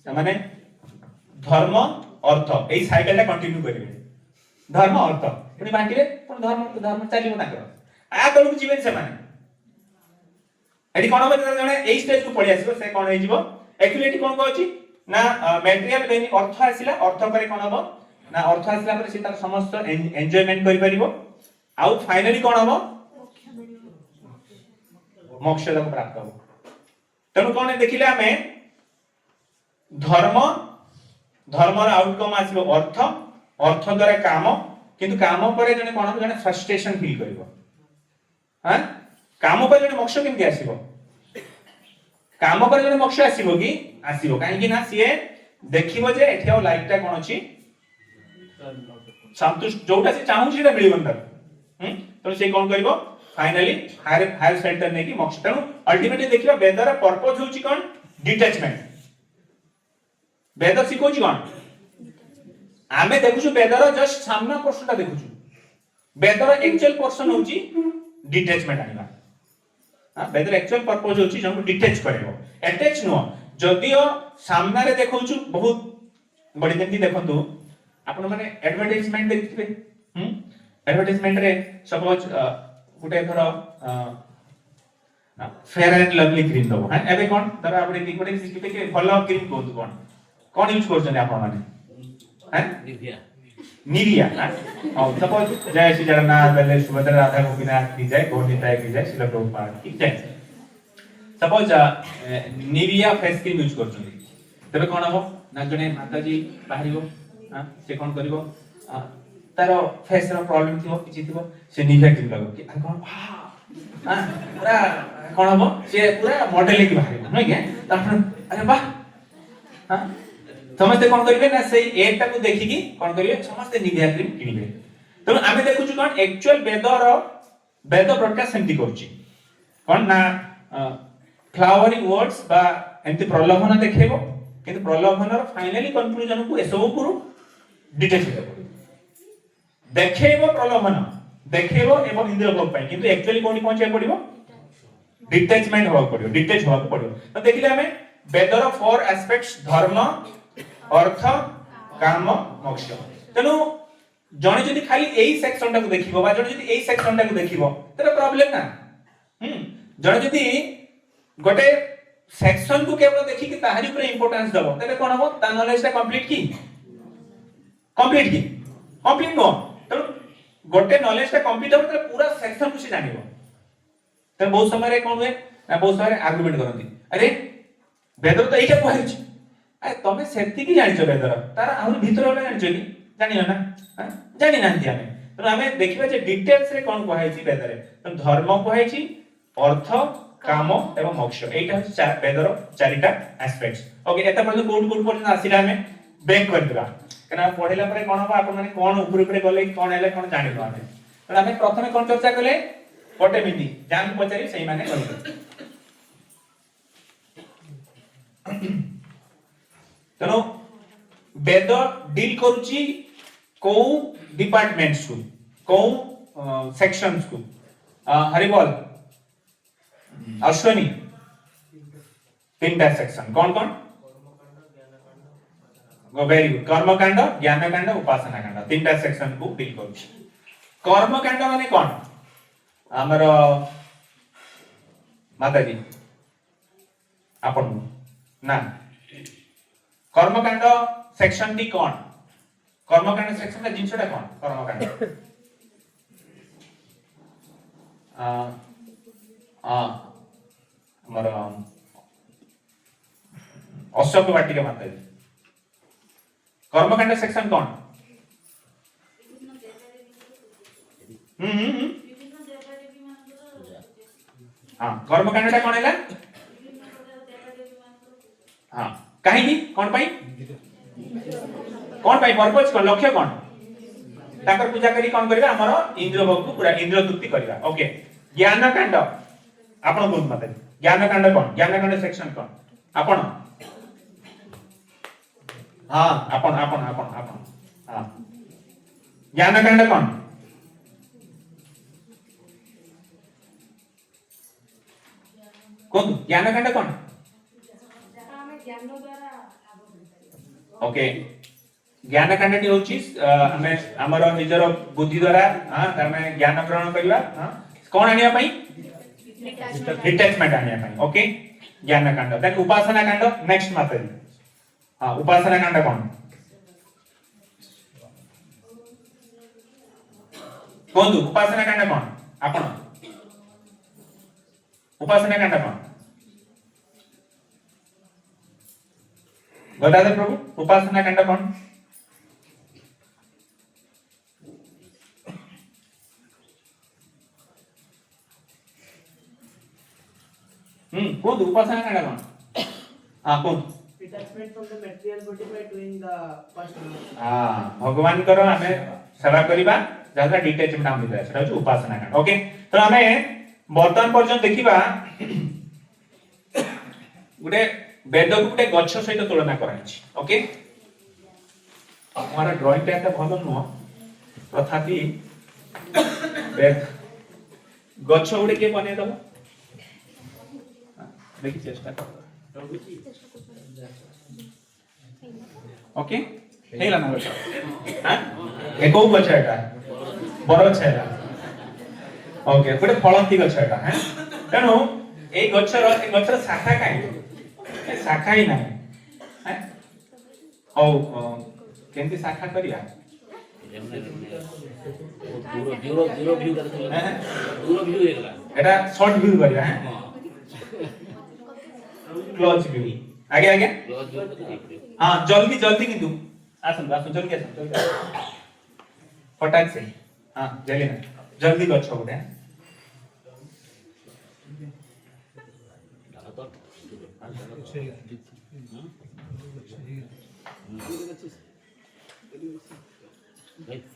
सामान्य धर्म अर्थ एई साइकिल ता कंटिन्यू करिवे धर्म अर्थ पुनी बांटीले पुनी धर्म चलिबो ताकर आ तलु जीवन से माने एठी कोन बजे जने एई स्टेज को पळि आसीबो से कोन होई जीवो एक्चुअली एठी कोन कहछि ना मटेरियल बेनी अर्थ आसिला अर्थ करे कोन हबो ना अर्थ आसिला पर से तार समस्त एन्जॉयमेंट करि परिबो आउ फाइनली कोन हबो मोक्ष को प्राप्त हबो तनु कोन देखिले हमें धर्म र आउटकम आसीबो अर्थ द्वारा काम किंतु काम पर जने कोन जने फ्रस्ट्रेशन फील करिवो हां काम पर जने मोक्ष केमति आसीबो काम पर जने मोक्ष आसीबो कि आसीबो काहे कि ना सिए देखिबो जे एठिया लाइफ ता कोन अछि संतुष्ट जोटा से चाहू सेटा मिलिबन त तो से कोन करिवो फाइनली हायर सेंटर ने कि मोक्ष तनु अल्टीमेटली देखिबा वेदर पर्पस होची कोन डिटैचमेंट वेदर सिकोची कोन आमे देखुछु वेदर जस्ट सामना पर्सनटा देखुछु वेदर एक्चुअल पर्सन होची डिटैचमेंट आनिबा हां वेदर एक्चुअल पर्पस होची जनको डिटैच करबो अटैच नो जदियो सामना रे देखौछु बहुत बड़ी जेंति देखंतु आपण माने एडवर्टाइजमेंट देखिबे एडवर्टाइजमेंट रे सपोज गुटे थरो फेयर एंड लवली क्रीम दबो हां एबे कोन तरा आपने की गुटे सिकिते के भलो क्रीम कोन कोन यूज करछन आपण माने हैं निविया हां सपोज जय श्री जगन्नाथ बल्ले सुभद्रा राधा गोपीनाथ की जय गोविंदा की जय श्रील प्रभुपाद ठीक है suppose Nivea face cream use करछन तबे कोन हबो ना जने माताजी बाहरिबो हां से कोन करिवो तारो फेस रो प्रॉब्लम थिबो किछि थिबो से निविया क्रीम लगो कि कोन हां पूरा कोन हबो से पूरा मॉडल की बाहरिबो नै के तखन अरे वाह हां समस्त कोन करिवे ना से एड टाको देखि कि कोन करिवे समस्त निविया क्रीम किनिबे तो आमे देखुछु कोन एक्चुअल वेद ब्रॉडकास्ट सेंटी करछि कोन ना फ्लावरिंग वर्ड्स बा एंति प्रलोभन देखेबो किंतु प्रलोभन रो फाइनली कंक्लूजन को एसबो पुरु डिटेल हेबो देखेबो प्रलोभन देखेबो एवं इंद्रिय भोग पाई किंतु एक्चुअली कोनी पहुंचे पड़िबो डिटैचमेंट होबा पड़िबो डिटैच होबा पड़िबो तो देखिले हमें वेदर फोर एस्पेक्ट्स धर्म अर्थ काम मोक्ष तेनु जने जदि खाली एई सेक्शन टाको देखिबो बा जने जदि एई सेक्शन टाको देखिबो तेरा प्रॉब्लम ना जने जदि गोटे सेक्शन को केवल देखि कि ताहारी ऊपर इंपोर्टेंस दबो तबे कोन हो ता नॉलेज ता कंप्लीट की कंप्लीट नो तो गोटे नॉलेज ता कंप्लीट हो त पूरा सेक्शन को से जानिबो त बहुत समय रे कोन हुए ना बहुत समय आर्गुमेंट करंती अरे वेदर तो एटा कहै छी आ तमे सेति की जानिछो वेदर तार आहुर भीतर वाला जानिछो की जानियो ना जानि नांती हमें तो हमें देखिबा जे डिटेल्स रे कोन कहै छी वेदर तो धर्म कहै छी अर्थ काम एवं मोक्ष एटा हो चार वेदर चारिटा एस्पेक्ट्स ओके एता पर कोड पर आसीला हमें बैक कर दिबा कना पढेला परे कोन हो आपण माने कोन ऊपर ऊपर गले कोन हेले कोन जानि दो हमें तो आमे प्रथमे कोन चर्चा कले गोटे विधि जान पचारि सही माने कहले तनो वेद डील करूची को डिपार्टमेंट्स को सेक्शंस को हरिबोल अश्वनी तीनटा सेक्शन कौन कौन वेरी गुड कर्मकांड ज्ञानकांड उपासनाकांड तीनटा सेक्शन को डील करूची कर्मकांड माने कौन हमर माताजी आपण ना कर्मकांड सेक्शन टी कौन कर्मकांड सेक्शन का जिनसटा कौन कर्मकांड हमर अशोक वाटिका माताजी कर्मकांड सेक्शन कौन हाँ कर्मकांड टा कौन हैला हाँ कहीं कौन पाई कौन पाई पर्पस कौन लक्ष्य कौन ताकर पूजा करी कौन करबा हमर इंद्र भोग को पूरा इंद्र तृप्ति करबा ओके ज्ञान कांड आपण बोल माता ज्ञान कांड कौन ज्ञान कांड सेक्शन कौन आपण हां आपण हां ज्ञान कांड कौन कौन ज्ञान कांड कौन ओके ज्ञान कांडटी होची हमें हमर निजर बुद्धि द्वारा हां तमे ज्ञान ग्रहण करबा हां कोन आनिया पई डिटैचमेंट आनिया पई ओके ज्ञान कांड देन उपासना कांड नेक्स्ट माताजी हां उपासना कांड कौन उपासना कांड कौन आपण उपासना कांड कौन गदाधर प्रभु उपासना कांड कौन कौन उपासना कांड कौन हां कौन detachment from the material body by doing the first हां भगवान करो हमें सेवा करिबा जहा डिटैचमेंट हम दिला सेटा हो उपासना कांड ओके तो हमें वर्तमान पर्यंत देखिबा गुटे वेद को गुटे गच्छ सहित तुलना कराइछि ओके हमारा ड्राइंग टा एटा भलो न तथापि वेद गच्छ गुटे के बने दबो देखि चेष्टा कर ओके हेला ना गच्छ हां एको गच्छ एटा बड़ गच्छ एटा ओके गुटे फलंती गच्छ एटा हैं तेनु ए गच्छर शाखा काई शाखा ही नहीं हैं ओ केंती शाखा करिया दूर व्यू करते दूर व्यू हेला एटा शॉर्ट व्यू करिया हैं क्लोज व्यू आगे आगे हां जल्दी किंतु आसन जल्दी फटाक से हां जल्दी गच्छ गुटे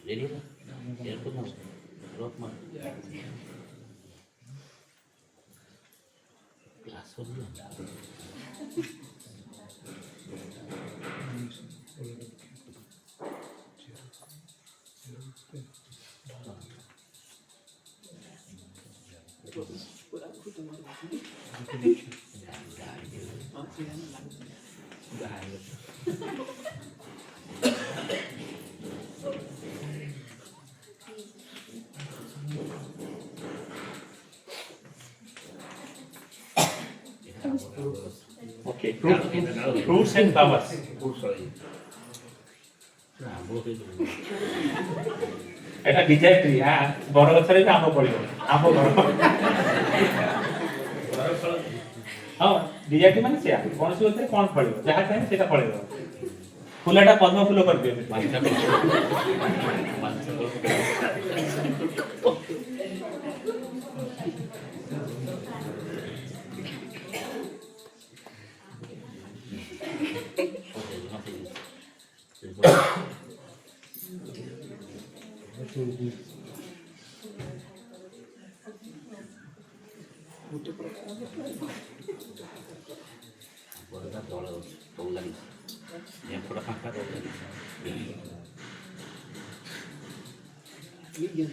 रेडी है एयरपोर्ट में रोक मार क्लास हो गया ओके fruits and flowers এটা ডিজাইন ট্রি হ্যাঁ বড় গছরে যে আম পড়িব আম বড় হ্যাঁ ডিজাইন মানে সেয়া কোনসি গছরে কোন পড়িব যাহা চাই সেটা পড়িব ফুলটা পদ্ম ফুল করে দিও ତଳେ ଅଛି ତଳେ ଲାଗିଛି ଝେମ୍ପଟା ଫାଙ୍କା ତଳେ ଲାଗିଛି ଟିକେ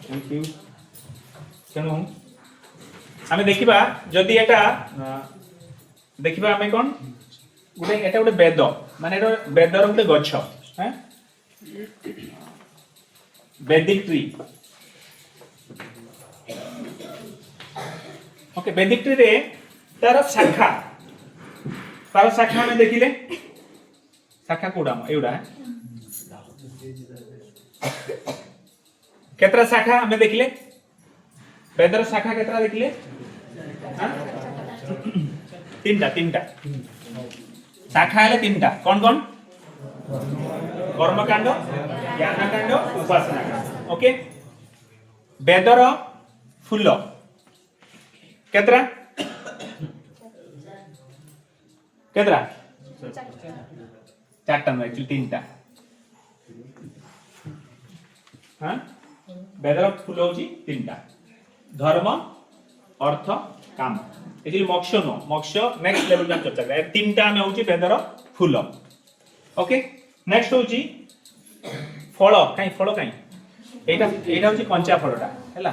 थैंक यू तेणु आम देखा जदि एटा देखा आम कौन गोटे एटा गोटे बेद माने बेदर गोटे गछ हैं वैदिक ट्री ओके वैदिक ट्री रे तार शाखा में देखिले शाखा कोडा एउडा केतरा शाखा हमें देखिले वेदर शाखा केतरा देखिले तीनटा शाखा है तीनटा कौन कौन कर्मकांड ज्ञानकांड उपासना कांड ओके वेदर फूल केतरा केतरा चारटा एक्चुअली तीनटा हाँ वेदर फूल होची तीनटा धर्म अर्थ काम एक्चुअली मोक्ष नो मोक्ष नेक्स्ट लेवल में चर्चा करा तीनटा में होची वेदर फूल ओके नेक्स्ट होची फल काई एटा होची कंचा फलटा हैला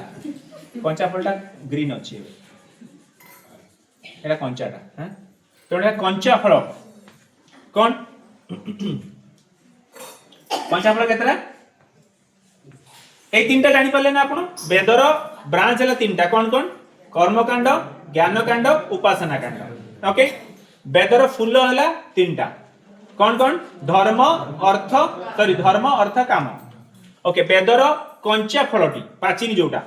कंचा फलटा ग्रीन अछि एटा कंचाटा हैं तो एटा कंचा फल कौन कंचा फल केतरा ए तीनटा जानि पाले ना आपण वेदर ब्रांच है तीनटा कौन कौन कर्मकांड ज्ञानकांड उपासना कांड ओके वेदर फूल है तीनटा कौन कौन धर्म अर्थ काम ओके वेदर कंचा फलटी पाचिनी जोटा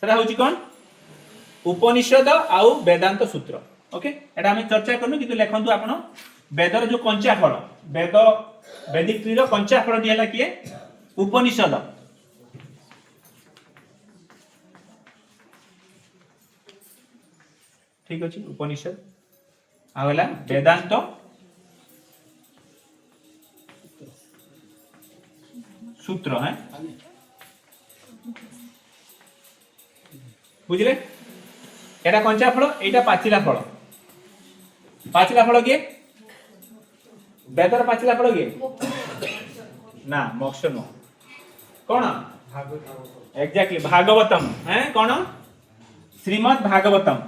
सेटा होची कौन उपनिषद आउ वेदांत सूत्र ओके एटा हम चर्चा करनु किंतु लेखंतु आपण वेदर जो कंचा फल वैदिक ट्री रो कंचा फलटी हला किए उपनिषद ठीक अच्छे उपनिषद आगला वेदांत सूत्र है बुझले एटा कंचा फल एटा पाचिला फल किए वेदर पाचिला फल किए ना मोक्ष नो कौन एग्जैक्टली भागवतम है कौन श्रीमद् भागवतम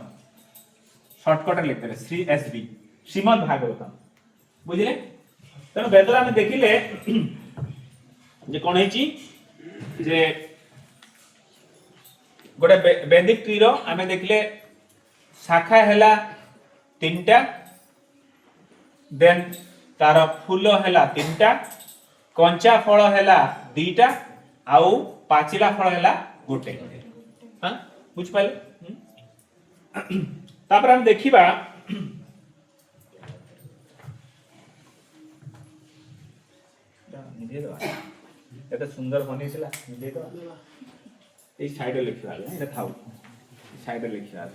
शॉर्टकट लिखते श्री एसबी श्रीमद् भागवतम बुझले तेणु वेदर आम देखिले जे कौन है जे गोटे वैदिक ट्री रो आम देखिले शाखा हैला तीनटा देन तार फूल हैला तीनटा कंचा फल हैला दीटा आउ पाचिला फल हैला गोटे हां बुझ पाले तापर हम देखिबा एटा सुंदर बनेइछला निदे तो ए साइड लिखिबा एटा थाउ साइड लिखिबा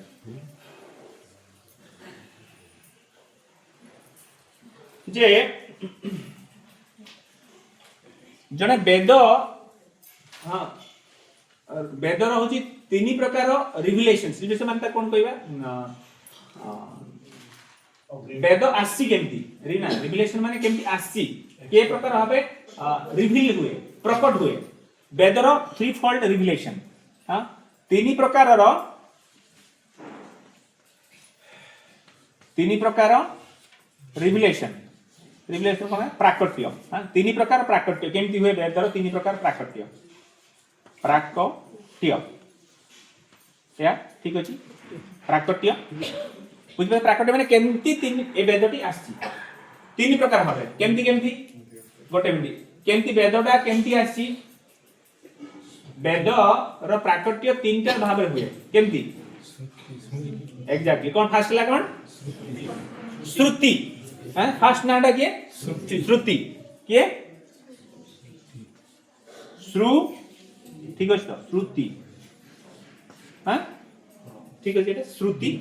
जे जने वेद हां वेदर होची तीन प्रकार रिविलेशंस रिविलेशन मानता कोन कहबा वेद आसी केमती रीना रिविलेशन माने केमती आसी के प्रकार हबे रिवील हुए प्रकट हुए वेदर थ्री फोल्ड रिविलेशन हां तीन प्रकार रिविलेशन रिविलेशन कोन प्राकट्य हां तीन प्रकार प्राकट्य केमती हुए वेदर तीन प्रकार प्राकट्य या ठीक अछि प्राकट्य बुझबे प्राकट्य माने केमती तीन ए वेदटी आसी तीन प्रकार हबे केमती गोटे मिनिट केमती वेदटा केमती आसी वेद रो प्राकट्य तीनटा भाव रे हुए केमती एग्जैक्टली कौन फास्ट ला कौन श्रुति हैं फास्ट नाटा के श्रुति के श्रु ठीक है तो श्रुति हां ठीक है एटा श्रुति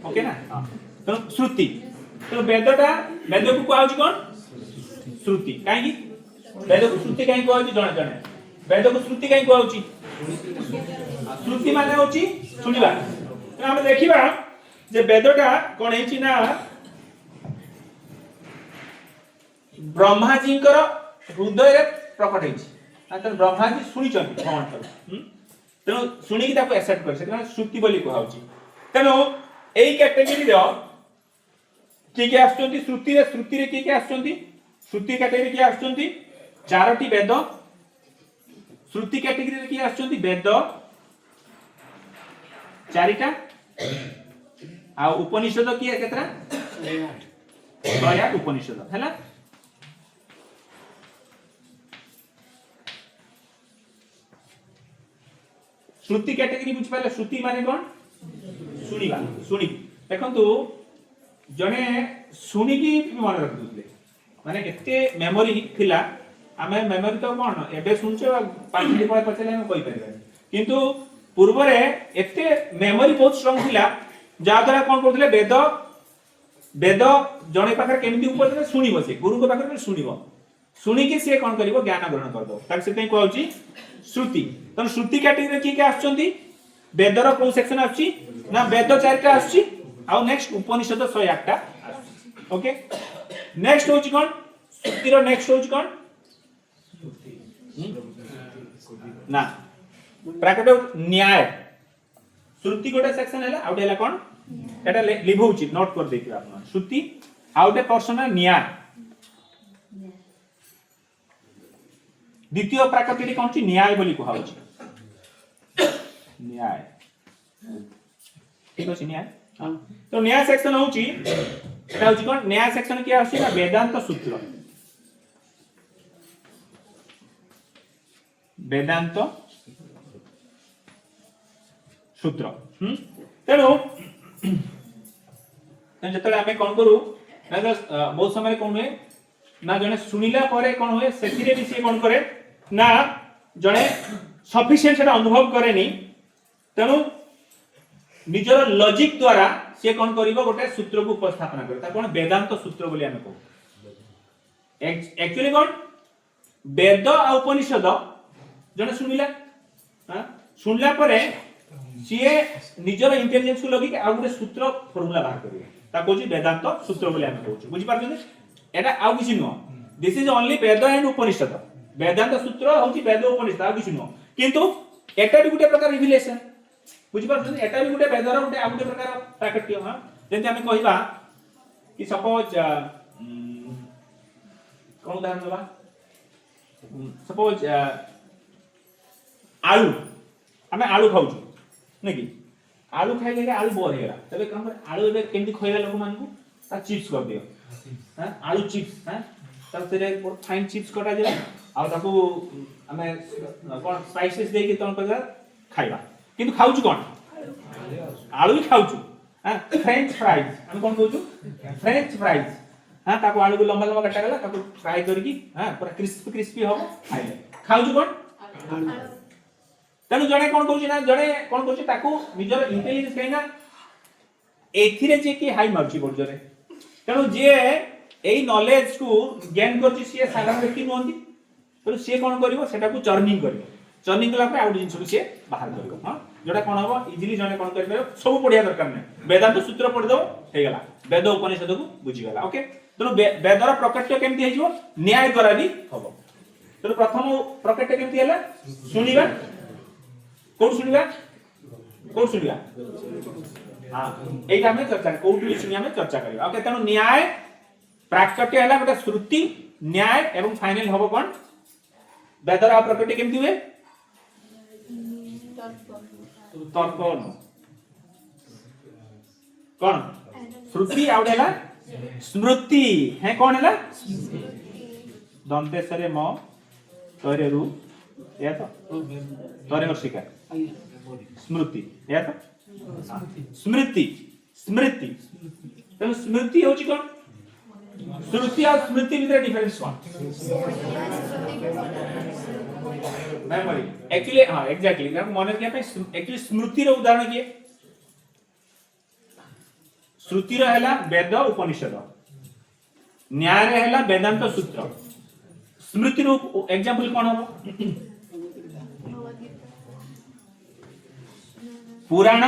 ओके ना हां तो श्रुति तो वेद को कहउची कोन श्रुति काहे की वेद को श्रुति काहे कहउची जणे वेद को श्रुति कहीं कहउची श्रुति माने होची सुनिबा तो हम देखिबा जे वेदटा कोन हेची ना ब्रह्मा जी कर हृदय रे प्रकट हेची त ब्रह्मा जी सुनि चंती भगवान कर तेनो सुनि कि ताको एक्सेप्ट कर से श्रुति बोली कहउची तेनो एई कैटेगरी रो के आछंती श्रुति रे के आछंती श्रुति कैटेगरी के आछंती चारोटी वेद श्रुति कैटेगरी रे के आछंती वेद चारिटा आ उपनिषद किए केतरा 108 उपनिषद हैला श्रुति कैटेगरी बुझ पाले श्रुति माने कोन सुनिबा सुनि देखंतु जने सुनि की मन रख दुले माने केते मेमोरी थिला आमे मेमोरी तो कोन एबे सुनछो 5 मिनिट पर पछले हम कहि परबे किंतु पूर्व रे एते मेमोरी बहुत स्ट्रांग थिला जा द्वारा कोन करथिले वेद वेद जने पाखर केमिति ऊपर सुनिबो से गुरु को पाखर सुनिबो सुनि के से कोन करिवो ज्ञान ग्रहण करदो ताक से कहउची श्रुति तन श्रुति कैटेगरी की आछंती वेदर को सेक्शन आछि ना वेद चारटा आछि आ नेक्स्ट उपनिषद 108 टा ओके नेक्स्ट होची कोन श्रुति रो नेक्स्ट होची कोन ना प्राकट न्याय श्रुति गोटे सेक्शन हैला आउट हैला कोन एटा लिभौची नोट कर देखिबा आपण श्रुति आउटे पर्सन न्याय द्वितीय प्राकृतिक कोन छि न्याय बोली कहउची न्याय ठीक अछि न्याय तो न्याय सेक्शन होची एटा होची कोन न्याय सेक्शन के आछि ना वेदांत सूत्र वेदांत सूत्र तेणु जतले आमे कोन करू ना बहुत समय कोन हुए ना जने सुनिला परे कोन हुए सेतिरे भी से कोन करे ना जने सफिशिएंट सेटा अनुभव करेनी तेणु निजर लॉजिक द्वारा से कोन करिवो गोटे सूत्र को उपस्थापना करे ता कोन वेदांत सूत्र बोली आमे कहू एक्चुअली कोन वेद आ उपनिषद जने सुनिला हां सुनला परे सीए निजर इंटेलिजेंस को लगी आ गोटे सूत्र फार्मूला बाहर करिवे ता कोची वेदांत सूत्र बोली आमे कहू बुझि पारछन एटा आउ किछि no this is only Veda and Upanishad Vedanta Sutra होची वेद उपनिषद आउ किछि नो किंतु एटा भी गोटे प्रकार रिविलेशन बुझि पारछन एटा भी गोटे वेदर गोटे आ गोटे प्रकार प्राकट्य हां जेंति आमे कहिबा कि सपोज कोन उदाहरण देबा सपोज आलू हमें आलू खाउछु नेकी आलू खाइले आलू बोर हेला तबे कम आलू एबे केमति खइला लोक मान को ता चिप्स कर दियो हां आलू चिप्स हां तब तेरे फाइन चिप्स कटा जे आ ताको हमें कोन स्पाइसेस दे के तन कर खाइबा किंतु खाउछु कोन आलू ही खाउछु हां फ्रेंच फ्राइज हम कोन कहउछु फ्रेंच फ्राइज हां ताको आलू को लंबा लंबा कटा गला ताको फ्राई करकी हां पूरा क्रिस्पी क्रिस्पी हो खाइले खाउछु कोन तेणु जड़े कौन कहूँ ना जड़े कौन कहूँ ताकू निजर इंटेलिजेंस कहीं ना एथिरे जे कि हाई मार्ची बर्जरे तेणु जे एई नॉलेज को गेन करछि से साधारण व्यक्ति नहंती तेणु से कौन करिवो सेटा को चर्निंग करिवो चर्निंग कला पे आउट जिंस को से बाहर करिवो हां जोटा कौन हबो इजीली जने कौन करि परबो सब पढिया दरकार नै वेदांत सूत्र पढि दो हे गला वेद उपनिषद को बुझी गला ओके तेणु वेदर प्रकट्य केमति हेजिवो न्याय द्वारा भी हबो तेणु प्रथम प्रकट्य केमति हैला सुनिबा कोन सुनिबा हां एटा हमें चर्चा कोउटली सुनिया में चर्चा करिबा ओके तेनु न्याय प्राकट्य हैला गोटे श्रुति न्याय एवं फाइनल हबो कोन वेदर आ प्रकट्य केमति हुए तर्क कोन श्रुति आउट हैला स्मृति है कोन हैला दंतेसरे म तरे रु या तो तरे हर्षिका स्मृति या तो स्मृति स्मृति तो स्मृति होची कोन श्रुति और स्मृति में डिफरेंस कोन मेमोरी एक्चुअली हां एग्जैक्टली हम मन के पे एक्चुअली स्मृति रो उदाहरण किए श्रुति रो हैला वेद उपनिषद न्याय रे हैला वेदांत सूत्र स्मृति रो एग्जांपल कोन हो पुराण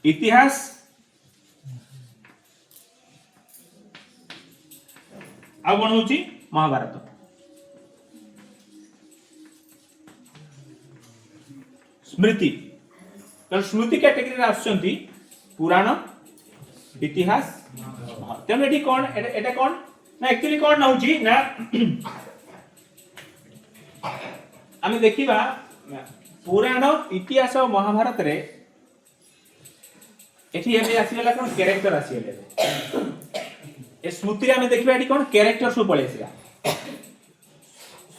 इतिहास आ कौन होची महाभारत। स्मृति तो स्मृति कैटेगरी आसुचंती पुराण इतिहास तेणु एटी कौन एटा कौन ना एक्चुअली कौन नउची ना आमे देखिबा पुराण इतिहास और महाभारत रे एठी एमे आसीला कोन कैरेक्टर आसीले ए स्मृति रे आमे देखिबा एठी कोन कैरेक्टर सो पळेसिला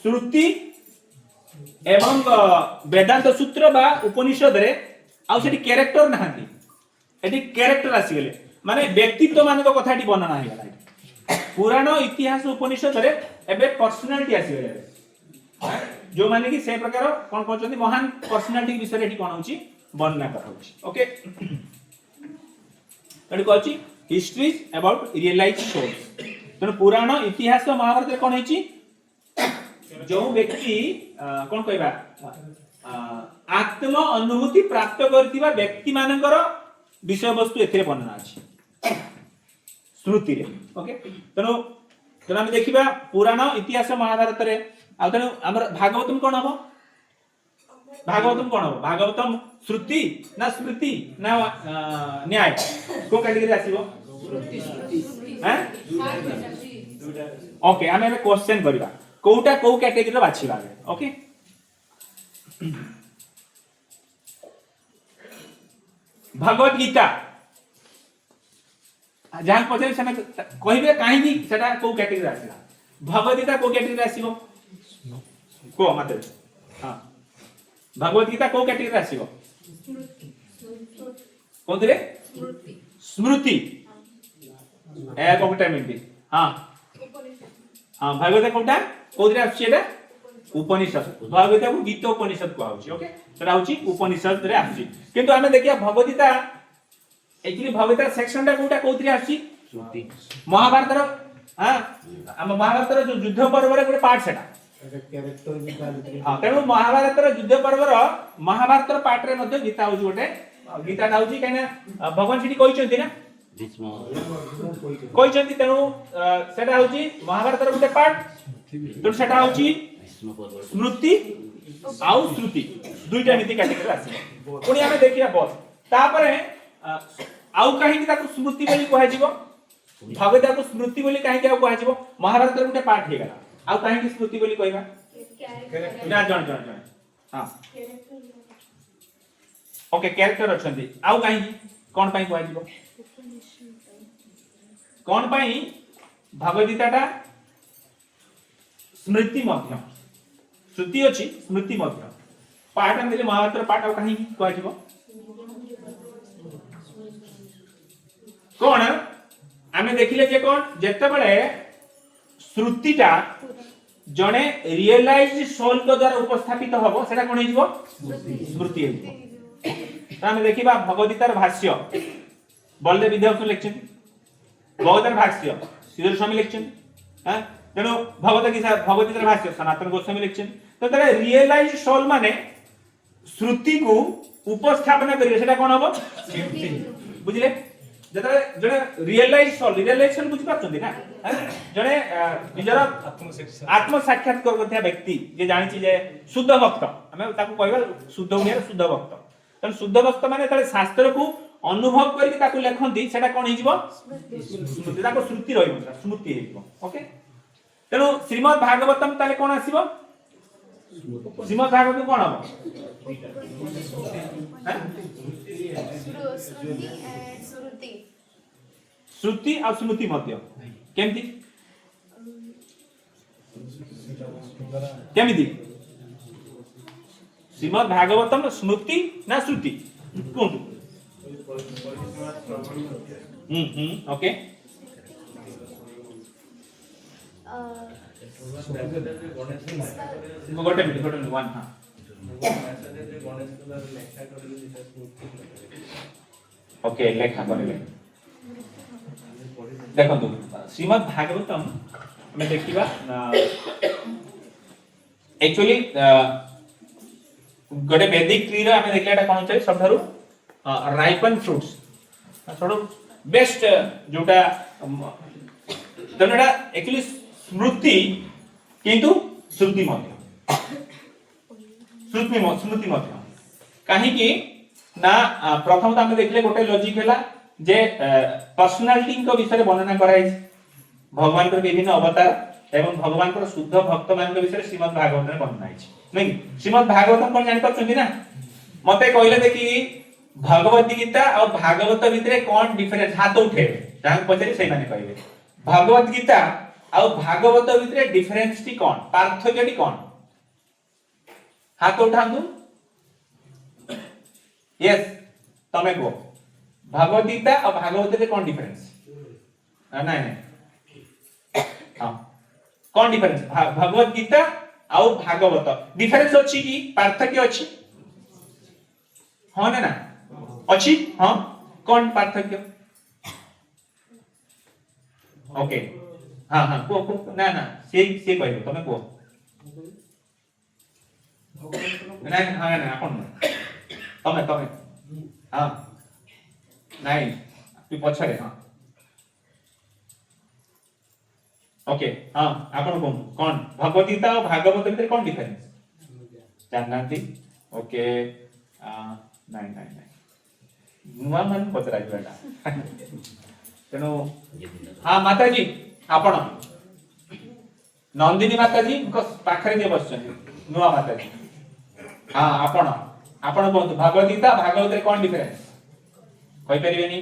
श्रुति एवं वेदांत सूत्र बा उपनिषद रे आ सेठी कैरेक्टर नहांती एठी कैरेक्टर आसीले माने व्यक्तित्व मान को कथाटी वर्णना हे गला पुराण इतिहास उपनिषद रे एबे पर्सनालिटी आसीले जो माने कि से प्रकार कोन कहउछन्ती महान पर्सनालिटी विषय एठी कोन होची वर्णना करउची ओके एठी कहउची histories about real life stories तने पुराण इतिहास महाभारत रे कोन हेची जो व्यक्ति कोन कहबा आत्म अनुभूति प्राप्त करथिबा व्यक्ति मानकर विषय वस्तु एथे वर्णना अछि श्रुति रे ओके तनो हम देखिबा पुराण इतिहास महाभारत रे आ तनो हमर भागवतम कोन हबो भागवतम श्रुति ना स्मृति ना न्याय को कैटेगरी आसीबो हैं ओके हम एबे क्वेश्चन करिबा कोउटा को कैटेगरी रो बाछिबा ओके भगवत गीता जहां पछे से कहबे काहे कि सेटा को कैटेगरी आसीला भगवत गीता को कैटेगरी आसीबो को माते हां भगवत गीता को कैटेगरी आसीबो कोनरे स्मृति ए कोटा मिनटी हां हां भगवत कोटा कोदरे आसी एटा उपनिषद भगवत को गीता उपनिषद को आउची ओके सेटा आउची उपनिषद रे आसी किंतु हमें देखिया भगवत गीता एक्चुअली भगवत सेक्शन टा कोटा कोदरे आसी श्रुति महाभारत रो हां हम महाभारत रो जो युद्ध पर्व रे कोटे पार्ट सेटा हां तेनु महाभारत रो युद्ध पर्व रो महाभारत रो पार्ट रे मध्ये गीता होची गोटे गीता नाउची काना भगवान सिटी कहिचंती ना कहिचंती तेनु सेटा होची महाभारत रो गोटे पार्ट तो सेटा होची स्मृति आउ श्रुति दुईटा नीति कैटेगरी आसी पुनी हमें देखिया बस तापरे आउ काहे ताको स्मृति बोली कहै जीवो भगवत को स्मृति बोली काहे कहै जीवो महाभारत रो गोटे पार्ट हे गला आउ काहे की स्मृति बोली कहबा ना जण हां ओके कैरेक्टर अछंती आउ काहे कोन पई कहै जीवो कोन पई भगवत गीताटा स्मृति मध्य श्रुति अछि स्मृति मध्य पाठ मिले महाभारत पाठ आ कहीं कहै जीवो कोन आमे देखिले जे कोन जत्ते बळे श्रुतिटा जणे रियलाइज्ड सोल को द्वारा उपस्थापित हबो सेटा कोन हिजबो स्मृति हिजबो आमे देखिबा भगवत गीतार भाष्य बलदेव विद्याभूषण लेखछन भगवतार भाष्य श्रीधर स्वामी लेखछन हां तेनो भगवत गीतार भाष्य सनातन गोस्वामी लिखछन तो तरे रियलाइज्ड सोल माने श्रुति को उपस्थापना करिवे सेटा कोन हबो बुझिले जतरे जने रियलाइजेशन बुझि पाछथि ना जने निजर आत्म साक्षात्कार करथिया व्यक्ति जे जानि जे शुद्ध भक्त हमें ताको कहबा शुद्ध उनिया शुद्ध भक्त तन शुद्ध भक्त माने तले शास्त्र को अनुभव करके ताको लेखंती सेटा कोन हिजबो स्मृति ताको श्रुति रहिबो स्मृति हिजबो ओके तेनु श्रीमद् भागवतम ताले कोन आसीबो श्रीमद् भागवतम कोन हबो श्रुति और स्मृति मध्य केमती केमिति श्रीमद् भागवतम स्मृति ना श्रुति कोन ओके गोटे मिनिट वन हां ओके लेखा करले देखो श्रीमद् भागवतम में देखिबा एक्चुअली गोटे वैदिक ट्री रो आमे देखले एटा कोन छै सबथारु राइपन फ्रूट्स छोड़ो बेस्ट जोटा तनडा एक्चुअली स्मृति किंतु श्रुति मध्य स्मृति मध्य काहे कि ना प्रथम तो आमे देखले गोटे लॉजिक हैला जे पर्सनालिटी को विषय वर्णना कराई भगवान के विभिन्न अवतार एवं भगवान को शुद्ध भक्त मान के विषय श्रीमद् भागवत में वर्णना है नहीं श्रीमद् भागवत कोन जानि परछथि ना मते कहले देखि भगवत गीता और भागवत भितरे कोन डिफरेंस हाथ उठेबे जान पछरे सही माने कहबे भगवत गीता और भागवत भितरे डिफरेंस टी कोन पार्थक्य टी कोन हाथ उठांतु यस तमे को भगवत गीता और भागवत रे कोन डिफरेंस नहीं हां कोन डिफरेंस भगवत गीता और भागवत डिफरेंस अछि कि पार्थक्य अछि हां ना अछि हां कोन पार्थक्य ओके हां हां को ना ना से कहबो तमे को ना हां ना कोन तमे हां नहीं तू पछरे हां ओके हां आपण कोन भगवत गीता और भागवत भितर कोन डिफरेंस जाननांती ओके नहीं नहीं नहीं नुआ मन पतरा बेटा तेनो हां माताजी आपण नंदिनी माताजी को पाखरे जे बसछन नुआ माताजी हां आपण कोन भगवत गीता भागवत रे कोन डिफरेंस कहि परिबेनी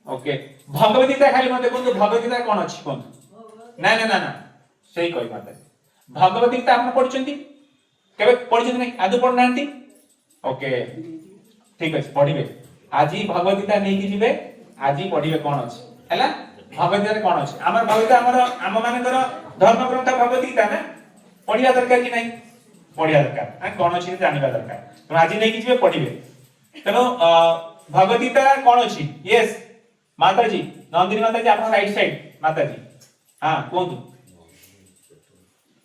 ओके भगवत गीता खाली मते कोन भगवत गीता कोन अछि कोन ना ना ना ना सही कहि माता भगवत गीता आपण पढिचंती केबे पढिचंती नै आदु पढनांती ओके ठीक अछि पढिबे आजी भगवत गीता नै कि जिबे आजी पढिबे कोन अछि हैला भगवत गीता कोन अछि हमर भगवत गीता हमर आम मानकर धर्म ग्रंथ भगवत गीता ना पढिया दरकार कि नै पढिया दरकार आ कोन अछि जानिबा दरकार तो आजी नै कि जिबे पढिबे तनो भगवत गीता कोन अछि यस माताजी नंदिनी माताजी आपण राइट साइड माताजी हां कोन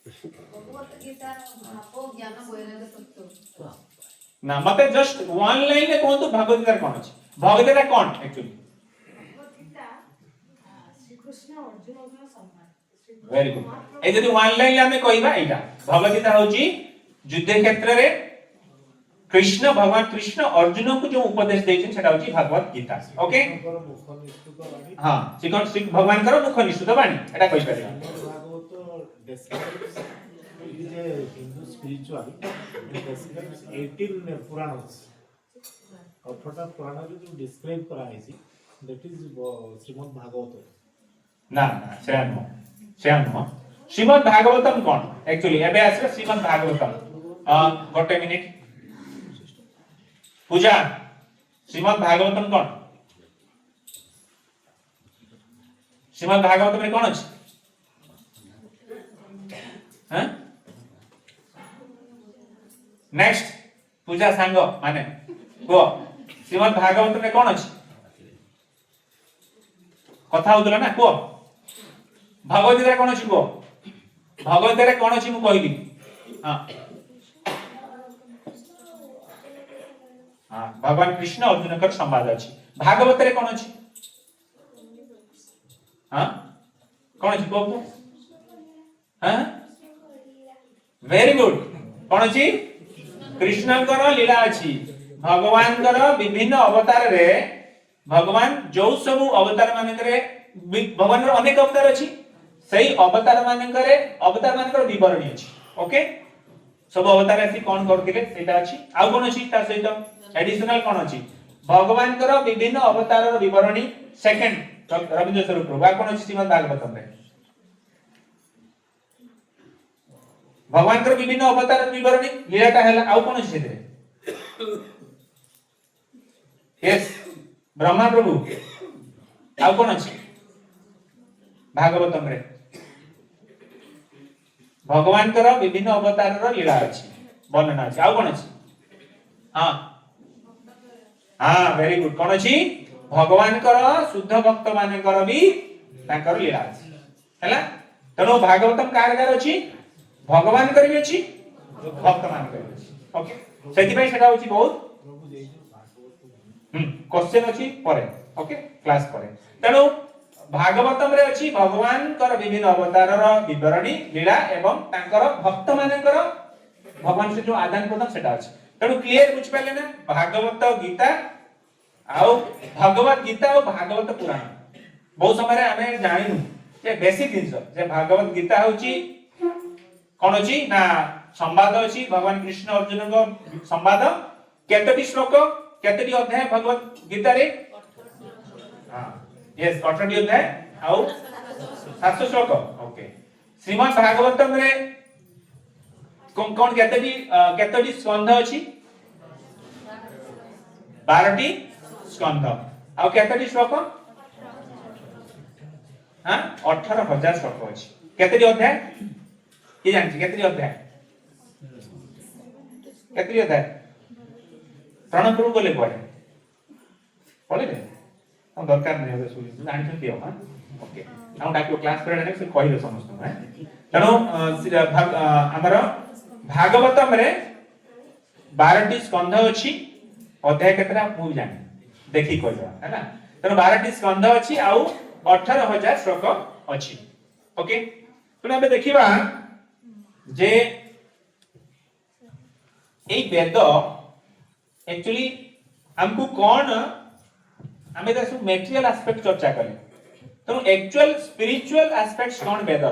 भगवत गीता भाव ज्ञान वैराग्य तत्व ना मते जस्ट वन लाइन में कोन तो भगवत गीता कोन अछि भगवत गीता कोन एक्चुअली भगवत गीता श्री कृष्ण अर्जुन का संवाद वेरी गुड ए जदि वन लाइन में कहबा एटा भगवत गीता होची युद्ध क्षेत्र रे कृष्ण भगवान कृष्ण अर्जुन को जो उपदेश देछन सेटा होची भगवत गीता ओके हां श्री भगवान करो मुख निश्चित बाणी एटा कहि पारे Bhagavat describes is a Hindu spiritual it describes 18 Puranas 18 पुराण रे जो डिस्क्राइब करा है that is श्रीमद् भागवत ना ना श्याम श्रीमद् भागवतम कोन एक्चुअली एबे आसे श्रीमद् भागवतम गोटे मिनिट पूजा श्रीमद् भागवतम कोन श्रीमद् भागवत में कोन अछि हैं नेक्स्ट पूजा सांग माने को श्रीमद् भागवत में कोन अछि कथा होतला ना को भगवत गीता कोन अछि को भगवत गीता कोन अछि मु कहली हां हां भगवान कृष्ण अर्जुन कर संवाद अछि भागवत रे कोन अछि हां कोन अछि को हां वेरी गुड कोन अछि कृष्ण कर लीला अछि भगवान कर विभिन्न अवतार रे भगवान जो सब अवतार माने करे भगवान रो अनेक अवतार अछि सही अवतार माने कर विवरणी अछि ओके सब अवतार अछि कोन करथिले सेटा अछि आ कोन अछि ता सहित एडिशनल कोन अछि भगवान कर विभिन्न अवतार रो विवरणी सेकंड रविंद्र स्वरूप प्रभु कोन अछि श्रीमद् भागवतम रे भगवान कर विभिन्न अवतार रो विवरणी लीलाटा हैला आ कोन अछि सेते यस ब्रह्मा प्रभु आ कोन अछि भागवतम रे भगवान कर विभिन्न अवतार रो लीला अछि वर्णना अछि आ कोन अछि हां हां वेरी गुड कोन अछि भगवान कर शुद्ध भक्त माने कर भी ताकर लीला अछि हैला तनो भागवतम कार अछि भगवान कर भी अछि भक्त मान कर अछि ओके सेति भाई सेटा होची बहुत क्वेश्चन अछि परे ओके क्लास परे तेणु भागवतम रे अछि भगवान कर विभिन्न अवतार रो विवरणी लीला एवं तांकर भक्त मानकर भगवान से जो आदान प्रदान सेटा अछि तेणु क्लियर बुझ पाले ना भागवत गीता आउ भगवत गीता और भागवत पुराण बहुत समय रे हमें जानिनु जे बेसिक जिंस जे भागवत गीता होची कोन अछि ना संवाद अछि भगवान कृष्ण अर्जुन को संवाद केतटी श्लोक केतटी अध्याय भगवत गीता रे हां यस 18 अध्याय आउ 700 श्लोक ओके श्रीमद् भागवतम रे कोन कोन केतटी स्कंध अछि 12टी स्कंध आउ केतटी श्लोक हां 18000 श्लोक अछि केतटी अध्याय के जानछि केतटी अध्याय केतटी अध्याय प्रणव प्रभु बोले पढ़े हम दरकार नहीं होबे सुनि जानि छथि हो हां ओके हम डाकियो क्लास करे ने से कहिबे समस्त हैं तेणु हमर भागवतम रे 12टी स्कंध अछि अध्याय केतरा मु जानि देखि कहबा है ना तेणु 12टी स्कंध अछि आउ 18000 श्लोक अछि ओके तेणु हम देखिबा जे ए वेद एक्चुअली हमको कौन हमें दस मेटेरियल एस्पेक्ट चर्चा करें तो एक्चुअल स्पिरिचुअल एस्पेक्ट्स कौन वेद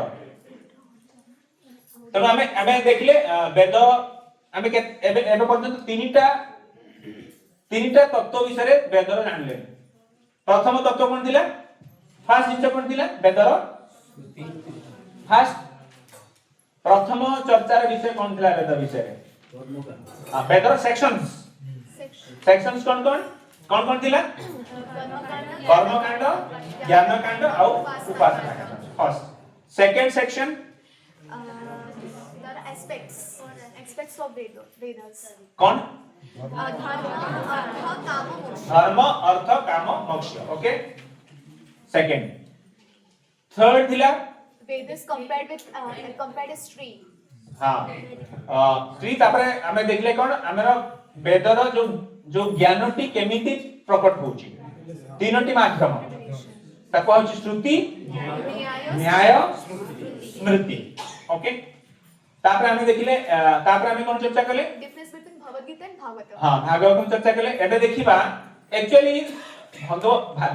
तो हमें देखले वेद हमें एबे पर्यंत तीनटा तत्व विषय रे वेदर जानले प्रथम तत्व कोन दिला फर्स्ट जिंस कोन दिला वेदर फर्स्ट प्रथम चर्चार विषय कोन दिला वेद विषय रे हां वेदर सेक्शंस कौन कौन दिला कर्म कांड ज्ञान कांड और उपासना कांड first second section there are aspects of Vedas कौन धर्म अर्थ काम धर्म अर्थ काम मोक्ष मोक्ष ओके सेकंड थर्ड दिला Vedas compared with tree हां ट्री तापरे हमें देखले कौन हमरा वेदर जो ज्ञानटी केमिति प्रकट होची तीनटी माध्यम ताको होची श्रुति न्याय स्मृति ओके तापर हमें देखिले तापर हमें कोन चर्चा करले difference between Bhagavad Gita and Bhagavatam हां भागवतम चर्चा करले एबे देखिबा एक्चुअली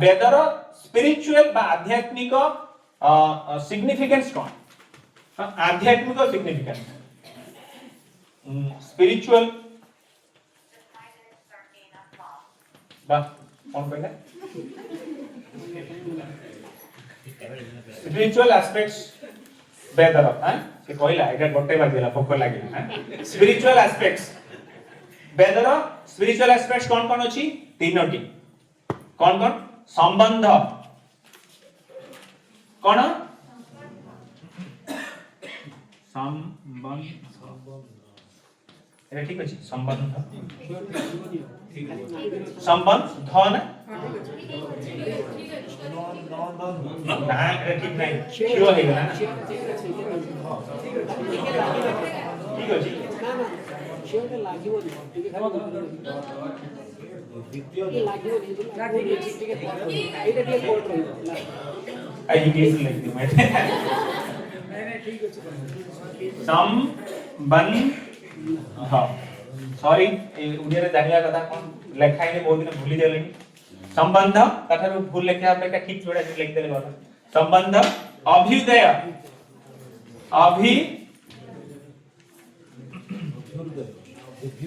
वेदर स्पिरिचुअल बा आध्यात्मिक सिग्निफिकेंस कोन आध्यात्मिक सिग्निफिकेंस स्पिरिचुअल बा कौन कहला स्पिरिचुअल एस्पेक्ट्स वेदर हां से कहला एटा गोटे बार दिला फोकस लागिला हां spiritual aspects whether spiritual aspects कौन कौन अछि तीनटी कौन कौन संबंध कौन संबंध एटा ठीक अछि संबंध संबंध धन ना एटा ठीक नहीं क्यों है ना ठीक अछि ना ना शेवटे लागिवो ठीक है द्वितीय लागिवो ठीक है एटा ଟିକେ कोट रहइला आई इंग्लिश लिख दी मैं नहीं ठीक अछि संबंध हां सॉरी उडिया रे जानिया कथा कोन लेखाई ने बहुत दिन भूली देलेनी संबंध कथा रो भूल लेखे आपे ठीक जोड़ा लिख देले बाबा संबंध अभ्युदय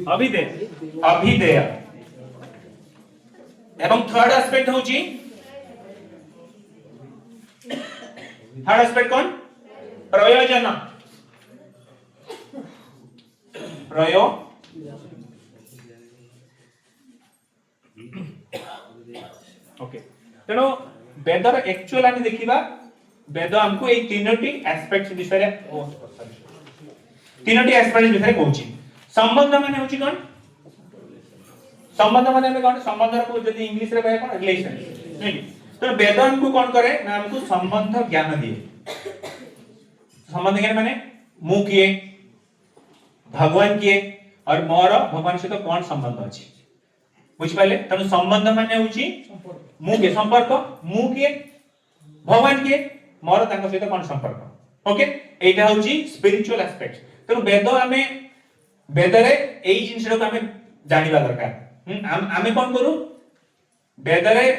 अभिधेय एवं थर्ड एस्पेक्ट होची थर्ड एस्पेक्ट कौन प्रयोजन ओके तेणु वेदर एक्चुअल आम देखा वेद हमको ये तीनोटी एस्पेक्ट्स विषय तीनोटी एस्पेक्ट्स विषय कहूची संबंध माने होची कोन संबंध माने हमें कोन संबंध को यदि इंग्लिश रे कहे कोन रिलेशन नहीं तो वेद हमको कोन करे ना हमको संबंध ज्ञान दिए संबंध ज्ञान माने मु किए भगवान किए और मोर भगवान सहित कौन संबंध अछि बुझ पाले तनु संबंध माने होची मु के संपर्क मु के भगवान के मोर तांको सहित कौन संपर्क ओके एटा होची स्पिरिचुअल एस्पेक्ट तनु वेद आमे वेद रे एई जिंसरो को आमे जानिबा दरकार आमे कोन करू वेद रे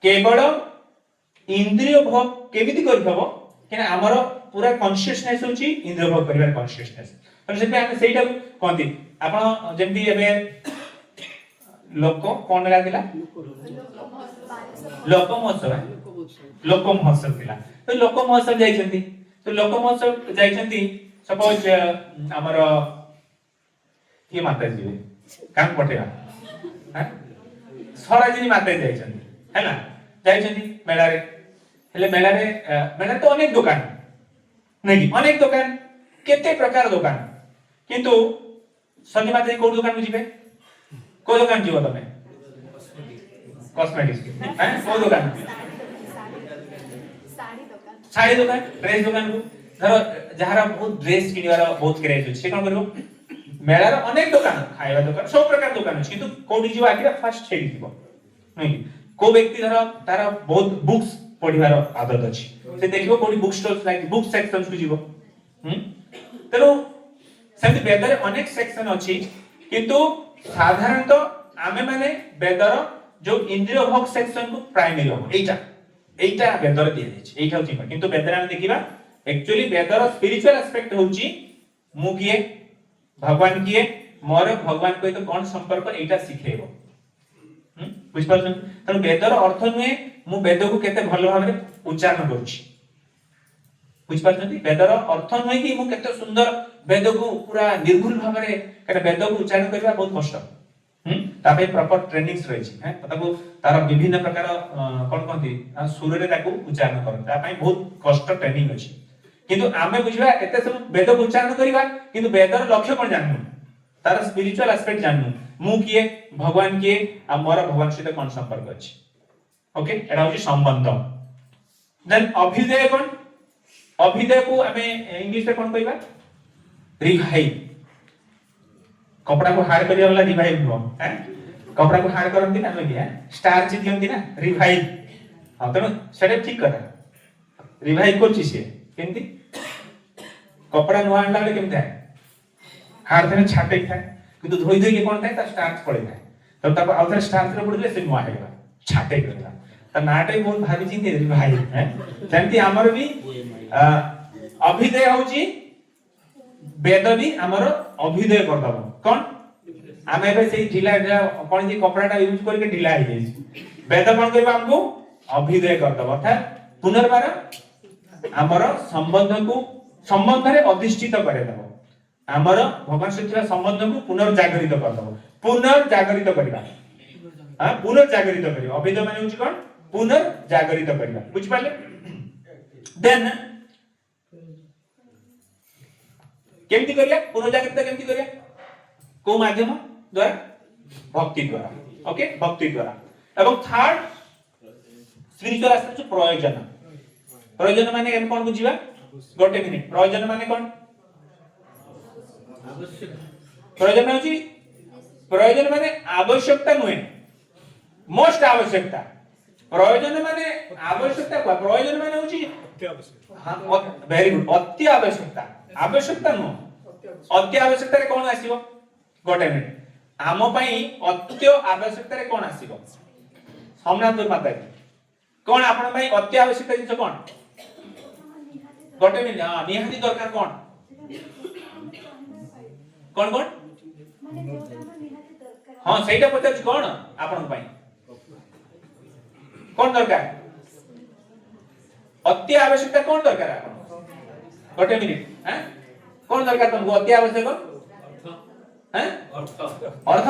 केवल इंद्रिय भोग केमिति करि हबो केना हमर पूरा कॉन्शियसनेस होची इंद्रिय भोग करिवार कॉन्शियसनेस तनु सेते आमे सेटा कोंती आपण जेमति एबे लोक कोन लागिला लोक महोत्सव थिला तो लोक महोत्सव जाइछंती तो लोक महोत्सव जाइछंती सपोज हमर के माता जी काम पठेला हैं स्वराजिनी माता जाइछंती हैला जाइछंती मेला रे हेले मेला तो अनेक दुकान नहीं अनेक दुकान केते प्रकार दुकान किंतु सती माता को दुकान में जिबे को दुकान जीव तमे कॉस्मेटिक्स हैं को दुकान साड़ी दुकान ड्रेस दुकान को धर जहारा बहुत ड्रेस किनिवार बहुत क्रेज अछि से कोन करबो मेला रो अनेक दुकान खाइबा दुकान सब प्रकार दुकान अछि किंतु कोडी जीव आखिरा फर्स्ट छेडी दिबो नहीं को व्यक्ति धर तार बहुत बुक्स पढिबार आदत अछि से देखिबो कोडी book stalls like book section को जीवो तेनो सेमति वेदर अनेक सेक्शन अछि किंतु साधारणतः आमे माने वेदर जो इंद्रिय भोग सेक्शन को प्राइमरी हो एटा वेदर दिया दैछि एटा होछि किंतु वेदर हम देखिबा एक्चुअली वेदर स्पिरिचुअल एस्पेक्ट होछि मु किए भगवान किए मोर भगवान को तो कोन संपर्क एटा सिखेबो बुझ पाछन त वेदर अर्थ नुए मु वेद को केते भलो भाबरे उच्चारण करूछि बुझ पाछन वेदर अर्थ नुए कि मु केते सुंदर वेद को पूरा निर्भुल भाबरे केते वेद को उच्चारण करबा बहुत कष्ट तापे प्रॉपर ट्रेनिंग्स रहिछि हैं ताको तार विभिन्न प्रकार कोन कोनती सुर रे ताको उच्चारण करन ता पई बहुत कष्ट ट्रेनिंग अछि किंतु आमे बुझबा एते सब वेद को उच्चारण करबा किंतु वेदर लक्ष्य कोन जाननु तार स्पिरिचुअल एस्पेक्ट जाननु मु किए भगवान किए आ मोर भगवान सहित कोन संपर्क अछि ओके एटा होछि संबंध देन अभिधेय कोन अभिधेय को हमें इंग्लिश रे कोन कहबा रिवाइव कपड़ा को हार्ड करिया वाला रिवाइव नो हैं कपड़ा को हार्ड करंती ना लगिया स्टार्च दियंती ना रिवाइव हां तो सेटा ठीक करा रिवाइव करछि से केंती कपड़ा नुआ आणला बेले केमता हार्ड देने छाटे थाए किंतु धोई धोई के कोन थाए ता स्टार्च पड़े थाए तब तब आउथर स्टार्च रे पड़ले से नुआ हेला छाटे करला त नाटे बहुत भाबी चिंती रिवाइव हैं सेमती हमर भी अभिधेय होची वेद भी हमर अभिधेय करदब कोन आमे बे से ढिला कोन जे कपड़ाटा यूज करके ढिला हो जाई वेद कोन करबा हमको अभिधेय करदब अर्थात पुनर्बार हमर संबंध रे अधिष्ठित करे दब हमर भगवान सहित संबंध को पुनर्जागरित करदब पुनर्जागरित करबा हां पुनर्जागरित करबा अभिधेय माने होची कोन पुनर्जागरित करबा बुझ पाले देन केमती करिया पुनर्जागृत केमती करिया को माध्यम द्वारा भक्ति द्वारा ओके भक्ति द्वारा एवं थर्ड स्पिरिचुअल एस्पेक्ट प्रयोजन माने हम कोन बुझिबा गोटे मिनिट प्रयोजन माने कोन प्रयोजन होची प्रयोजन माने आवश्यकता नुए मोस्ट आवश्यकता प्रयोजन माने आवश्यकता को प्रयोजन माने होची अति आवश्यकता हां वेरी गुड अति आवश्यकता आवश्यकता नो अति आवश्यकता रे कोन आसीबो गोटे मिनिट आम पई अति आवश्यकता रे कोन आसीबो सोमनाथ माता कोन आपण पई अति आवश्यकता जिंस कोन गोटे मिनिट हां निहाती दरकार कोन कोन कोन हां सेटा पचाछ कोन आपण पई कोन दरकार अति आवश्यकता कोन दरकार आपण गोटे मिनिट हैं कौन दरकार तुमको अति आवश्यक हैं अर्थ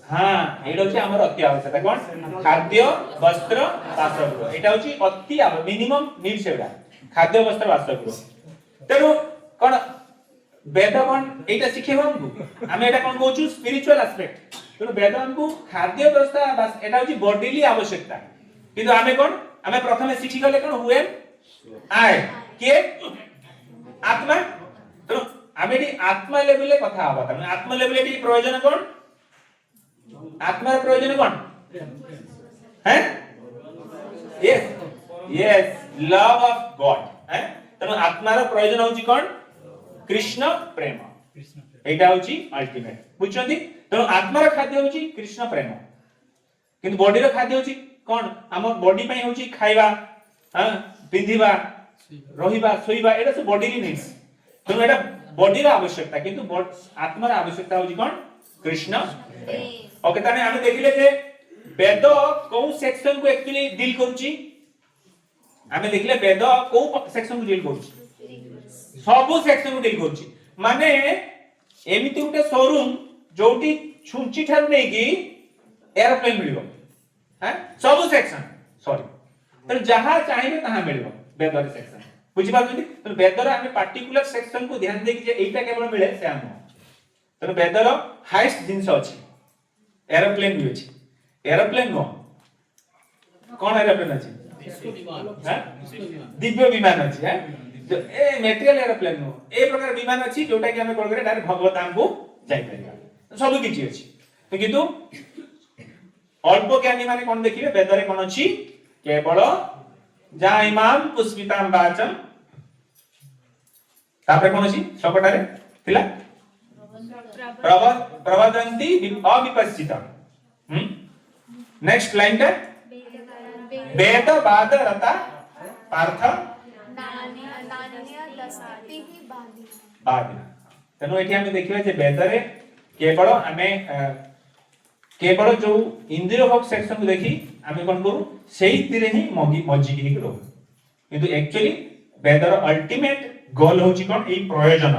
हां एडो छै हमर अति आवश्यकता कोन खाद्य वस्त्र वासगृह एटा होची अति मिनिमम नीड्स एडा खाद्य वस्त्र वासगृह तेरो कोन वेद कोन एटा सिखेबो हमको हम एटा कोन कहूछु स्पिरिचुअल एस्पेक्ट तेरो वेद हमको खाद्य वस्त्र बस एटा होची बॉडीली आवश्यकता किंतु आमे कोन आमे प्रथमे सिखि गले कोन हुए आई किए आत्मा तो आमे डी आत्मा लेवल कथा हबा त आत्मा लेवल डी प्रयोजन कोन आत्मा रो प्रयोजन कोन हैं yes yes love of God हैं तो आत्मा रो प्रयोजन होची कोन कृष्ण प्रेम एटा होची अल्टीमेट बुझछंती तो आत्मा रो खाद्य होची कृष्ण प्रेम किंतु बॉडी रो खाद्य होची कोन हम बॉडी पई होची खाइबा हां पिंधिबा रहिबा सोइबा एटा सब बॉडी री नीड्स तो एटा बॉडी रो आवश्यकता किंतु आत्मा रो आवश्यकता होची कोन कृष्ण ओके ताने हम देखिले जे वेद को सेक्शन को एक्चुअली डील करूची हमें देखिले वेद को सेक्शन को डील करूची सब सेक्शन को डील करूची माने एमिति उटे शोरूम जोटी छुंची ठार नै की एरोप्लेन मिलिबो हैं सब सेक्शन सॉरी तो जहां चाहिए तहां मिलिबो वेद रे सेक्शन बुझी पाछथि तो वेद रे हमें पर्टिकुलर सेक्शन को ध्यान दे कि जे एटा केवल मिले से हम तो वेद रो हाईएस्ट जिंस अछि एरोप्लेन भी अछि एरोप्लेन नो कोन एरोप्लेन अछि दिव्य विमान अछि है तो ए मेटेरियल एरोप्लेन नो ए प्रकार विमान अछि जोटा कि हमें कोन करे डायरेक्ट भगवत धाम को जाई परिबा सब किछि अछि तो किंतु अल्प ज्ञानी माने कोन देखिबे वेद रे कोन अछि केवल जा इमाम पुष्पिताम वाचम तापर कोन अछि सकटारे थिला प्रवदन्ति अविपश्चिता नेक्स्ट लाइन टा वेद वाद रता पार्थ बादिना तनो एठी हम देखिबा जे वेद रे केवल हमें केवल जो इंद्रिय भोग सेक्शन को देखी हमें कोन करू सेही तिरे ही मजी की करू किंतु एक्चुअली वेद रो अल्टीमेट गोल होची कोन ए प्रयोजन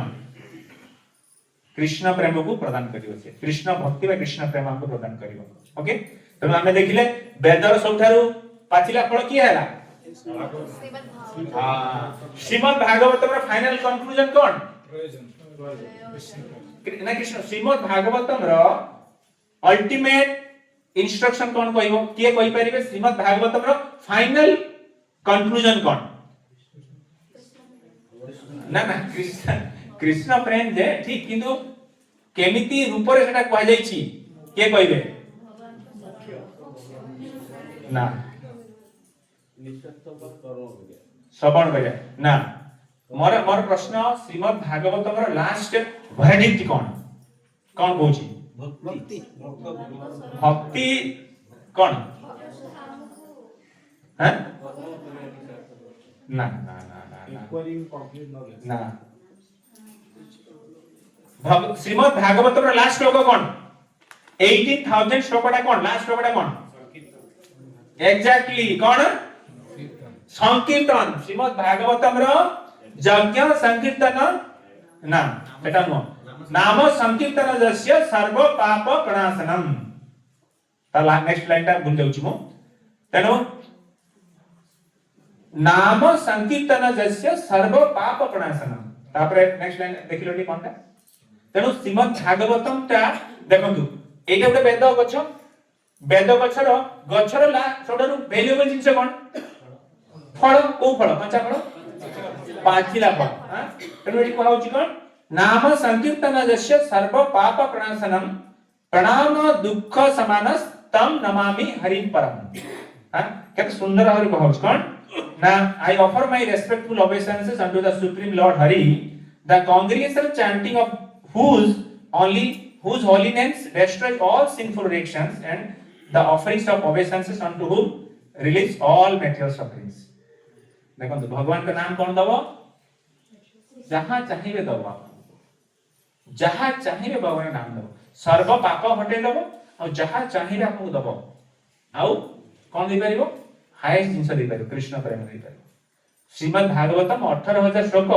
कृष्ण प्रेम को प्रदान करियो से कृष्ण भक्ति व कृष्ण प्रेम को प्रदान करियो ओके तो हमें देखिले वेद रो सबठारु पाचिला फल की हैला हां श्रीमद् भागवत रो फाइनल कंक्लूजन कोन ना कृष्ण श्रीमद् भागवतम रो अल्टीमेट इंस्ट्रक्शन कोन कहइबो के कहि परिबे श्रीमद् भागवतम रो फाइनल कंक्लूजन कोन ना ना कृष्ण कृष्ण प्रेम जे ठीक किंतु केमिति रूप रे सेटा कहै जाई छी के कहबे ना श्रवण करे ना मोर प्रश्न श्रीमद् भागवतम रो लास्ट वर्डिक्ट कोन कोन कहूची भक्ति भक्ति कोन हैं ना ना ना ना इक्वलिंग कंप्लीट नॉलेज ना श्रीमद् भागवतम रो लास्ट श्लोक कोन 18000 श्लोकटा कोन लास्ट श्लोकटा कोन एग्जैक्टली कोन संकीर्तन श्रीमद् भागवतम रो यज्ञ संकीर्तन ना एटा नो नाम संकीर्तन जस्य सर्व पाप प्रणाशनम तला नेक्स्ट लाइन टा भूल जाउची मु तेनो नाम संकीर्तन जस्य सर्व पाप प्रणाशनम तापरे नेक्स्ट लाइन देखिलोटी कोनटा तेनो श्रीमद् भागवतम ता देखंतु एटा गोटे वेद गछर गछर ला सबडु वैल्यूएबल जिंस कोन फल को फल कंचा फल पाचिला फल हां तेनो एटी कोन होची कोन नाम संकीर्तन जस्य सर्व पाप प्रणाशनम प्रणाम दुख समानस तम नमामि हरिं परम हां केते सुंदर हरि कहउछ कोन ना I offer my respectful obeisances unto the supreme lord hari the congregational chanting of whose holiness destroys all sinful reactions and the offerings of obeisances unto whom release all material sufferings देखो भगवान का नाम कौन दबो जहां चाहिए दबो जहां चाहिए भगवान का नाम दबो सर्व पाप हटे दबो और जहां चाहिए आपको दबो आउ कौन दे परिबो हाईएस्ट जिंस दे परिबो कृष्ण प्रेम दे परिबो श्रीमद् भागवतम 18000 श्लोक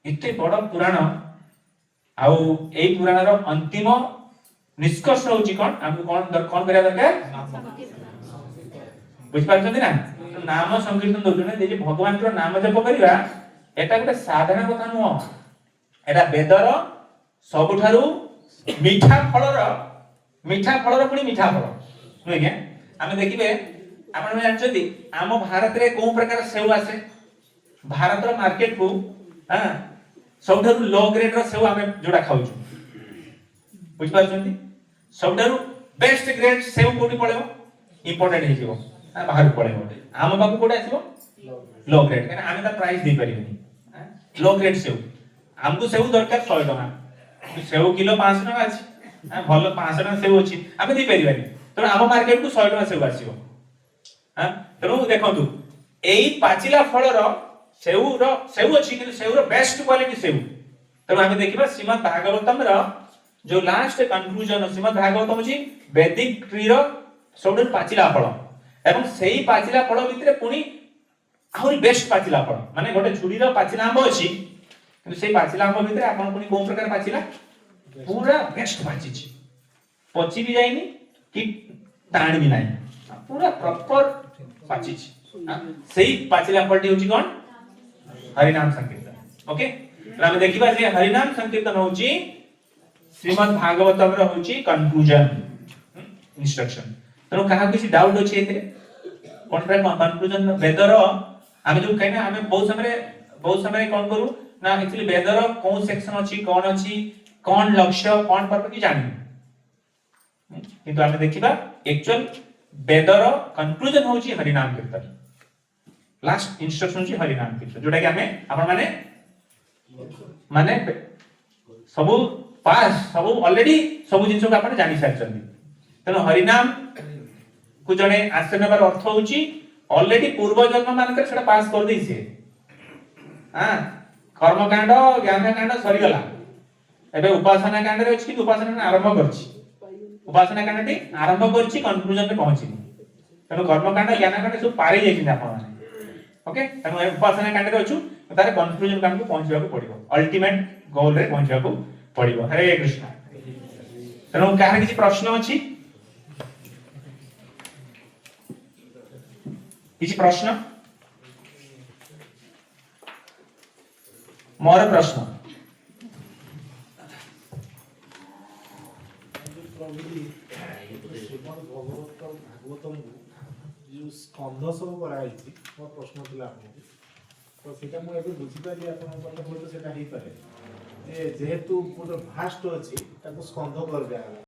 इते बड़ पुराण आउ एई पुराण रो अंतिम निष्कर्ष होची कोन हम कोन करिया दरकार बुझ पाछथि ना नाम संकीर्तन दोजने जे भगवान रो नाम जप करिवा एटा गोटे साधारण कथा नुह एटा वेदर सबठारु मीठा फलर पुनी मीठा फल नुहे के आमे देखिबे आपण जानछथि आम भारत रे को प्रकार सेउ आसे भारत मार्केट को हां सबठारु लो ग्रेड रो सेव आमे जोडा खाउछु बुझ पाछंती सबठारु बेस्ट ग्रेड सेव कोठी पड़ेबो इंपोर्टेड हे जीवो बाहर पड़ेबो आम बाबू कोडा आसीबो लो ग्रेड काना आमे ता प्राइस दे परिबनी लो ग्रेड सेव हमको सेव दरकार 100 टका सेव किलो 500 टका अछि भलो 500 टका सेव अछि आमे दे परिबानी तो आम मार्केट को 100 टका सेव आसीबो हां तनो देखंतु एई पाचिला फल रो सेव अछि कि सेव रो बेस्ट क्वालिटी सेव तनो आमे देखिबा श्रीमद् भागवतम रो जो लास्ट कंक्लूजन श्रीमद् भागवतम जी वैदिक ट्री रो सबडे पाचिला फल एवं सेही पाचिला फल भितरे पुनी आहुरी बेस्ट पाचिला फल माने गोटे झुड़ी रो पाचिला आंब अछि कि सेही पाचिला आंब भितरे आपण पुनी कोन प्रकार पाचिला पूरा बेस्ट पाची छी पची भी जाइनी कि टाण भी नाही पूरा प्रॉपर पाची छी सेही पाचिला फलटी होची कोन हरि नाम संकीर्तन ओके तो हम देखिबा जे हरि नाम संकीर्तन होची श्रीमद् भागवतम रो होची कंक्लूजन इंस्ट्रक्शन तो कहा किसी डाउट अछि एते कोन प्रकार कंक्लूजन वेद रो हम जो कहना हमें बहुत समय कोन करू ना एक्चुअली वेद रो कोन सेक्शन अछि कोन लक्ष्य कोन पर्पस की जानि किंतु हम देखिबा एक्चुअल वेद रो कंक्लूजन होची हरि नाम कीर्तन लास्ट इंस्ट्रक्शन होची हरि नाम कीर्तन जोटा कि हमें आपण माने सब पास सब ऑलरेडी सब जिंस को आपण जानि सारचंदी तनो हरि नाम को जने आश्रय अर्थ होची ऑलरेडी पूर्व जन्म मान सेटा पास कर दै से हां कर्मकांड ज्ञानकांड सरी गला एबे उपासना कांड रे अछि कि उपासना आरंभ करछि उपासना कांड टी आरंभ करछि कंक्लूजन रे पहुंची तनो कर्मकांड ज्ञानकांड सब पारे जाइछि आपण माने ओके तनो उपासना कांड रे अछु तारे कंक्लूजन कांड को पहुंचबा को पड़िबो अल्टीमेट गोल रे पहुंचबा को पड़िबो हरे कृष्ण तनो काहे किछि प्रश्न अछि किसी प्रश्न मोर प्रश्न श्रीमद् भागवतम जो स्कंध सब कराई मो प्रश्न थिला तो सेटा मु एबे बुझी पाली आपन मतलब तो सेटा ही पारे जे जेहेतु पूरा भास्ट अछि ताको स्कंध कर दिया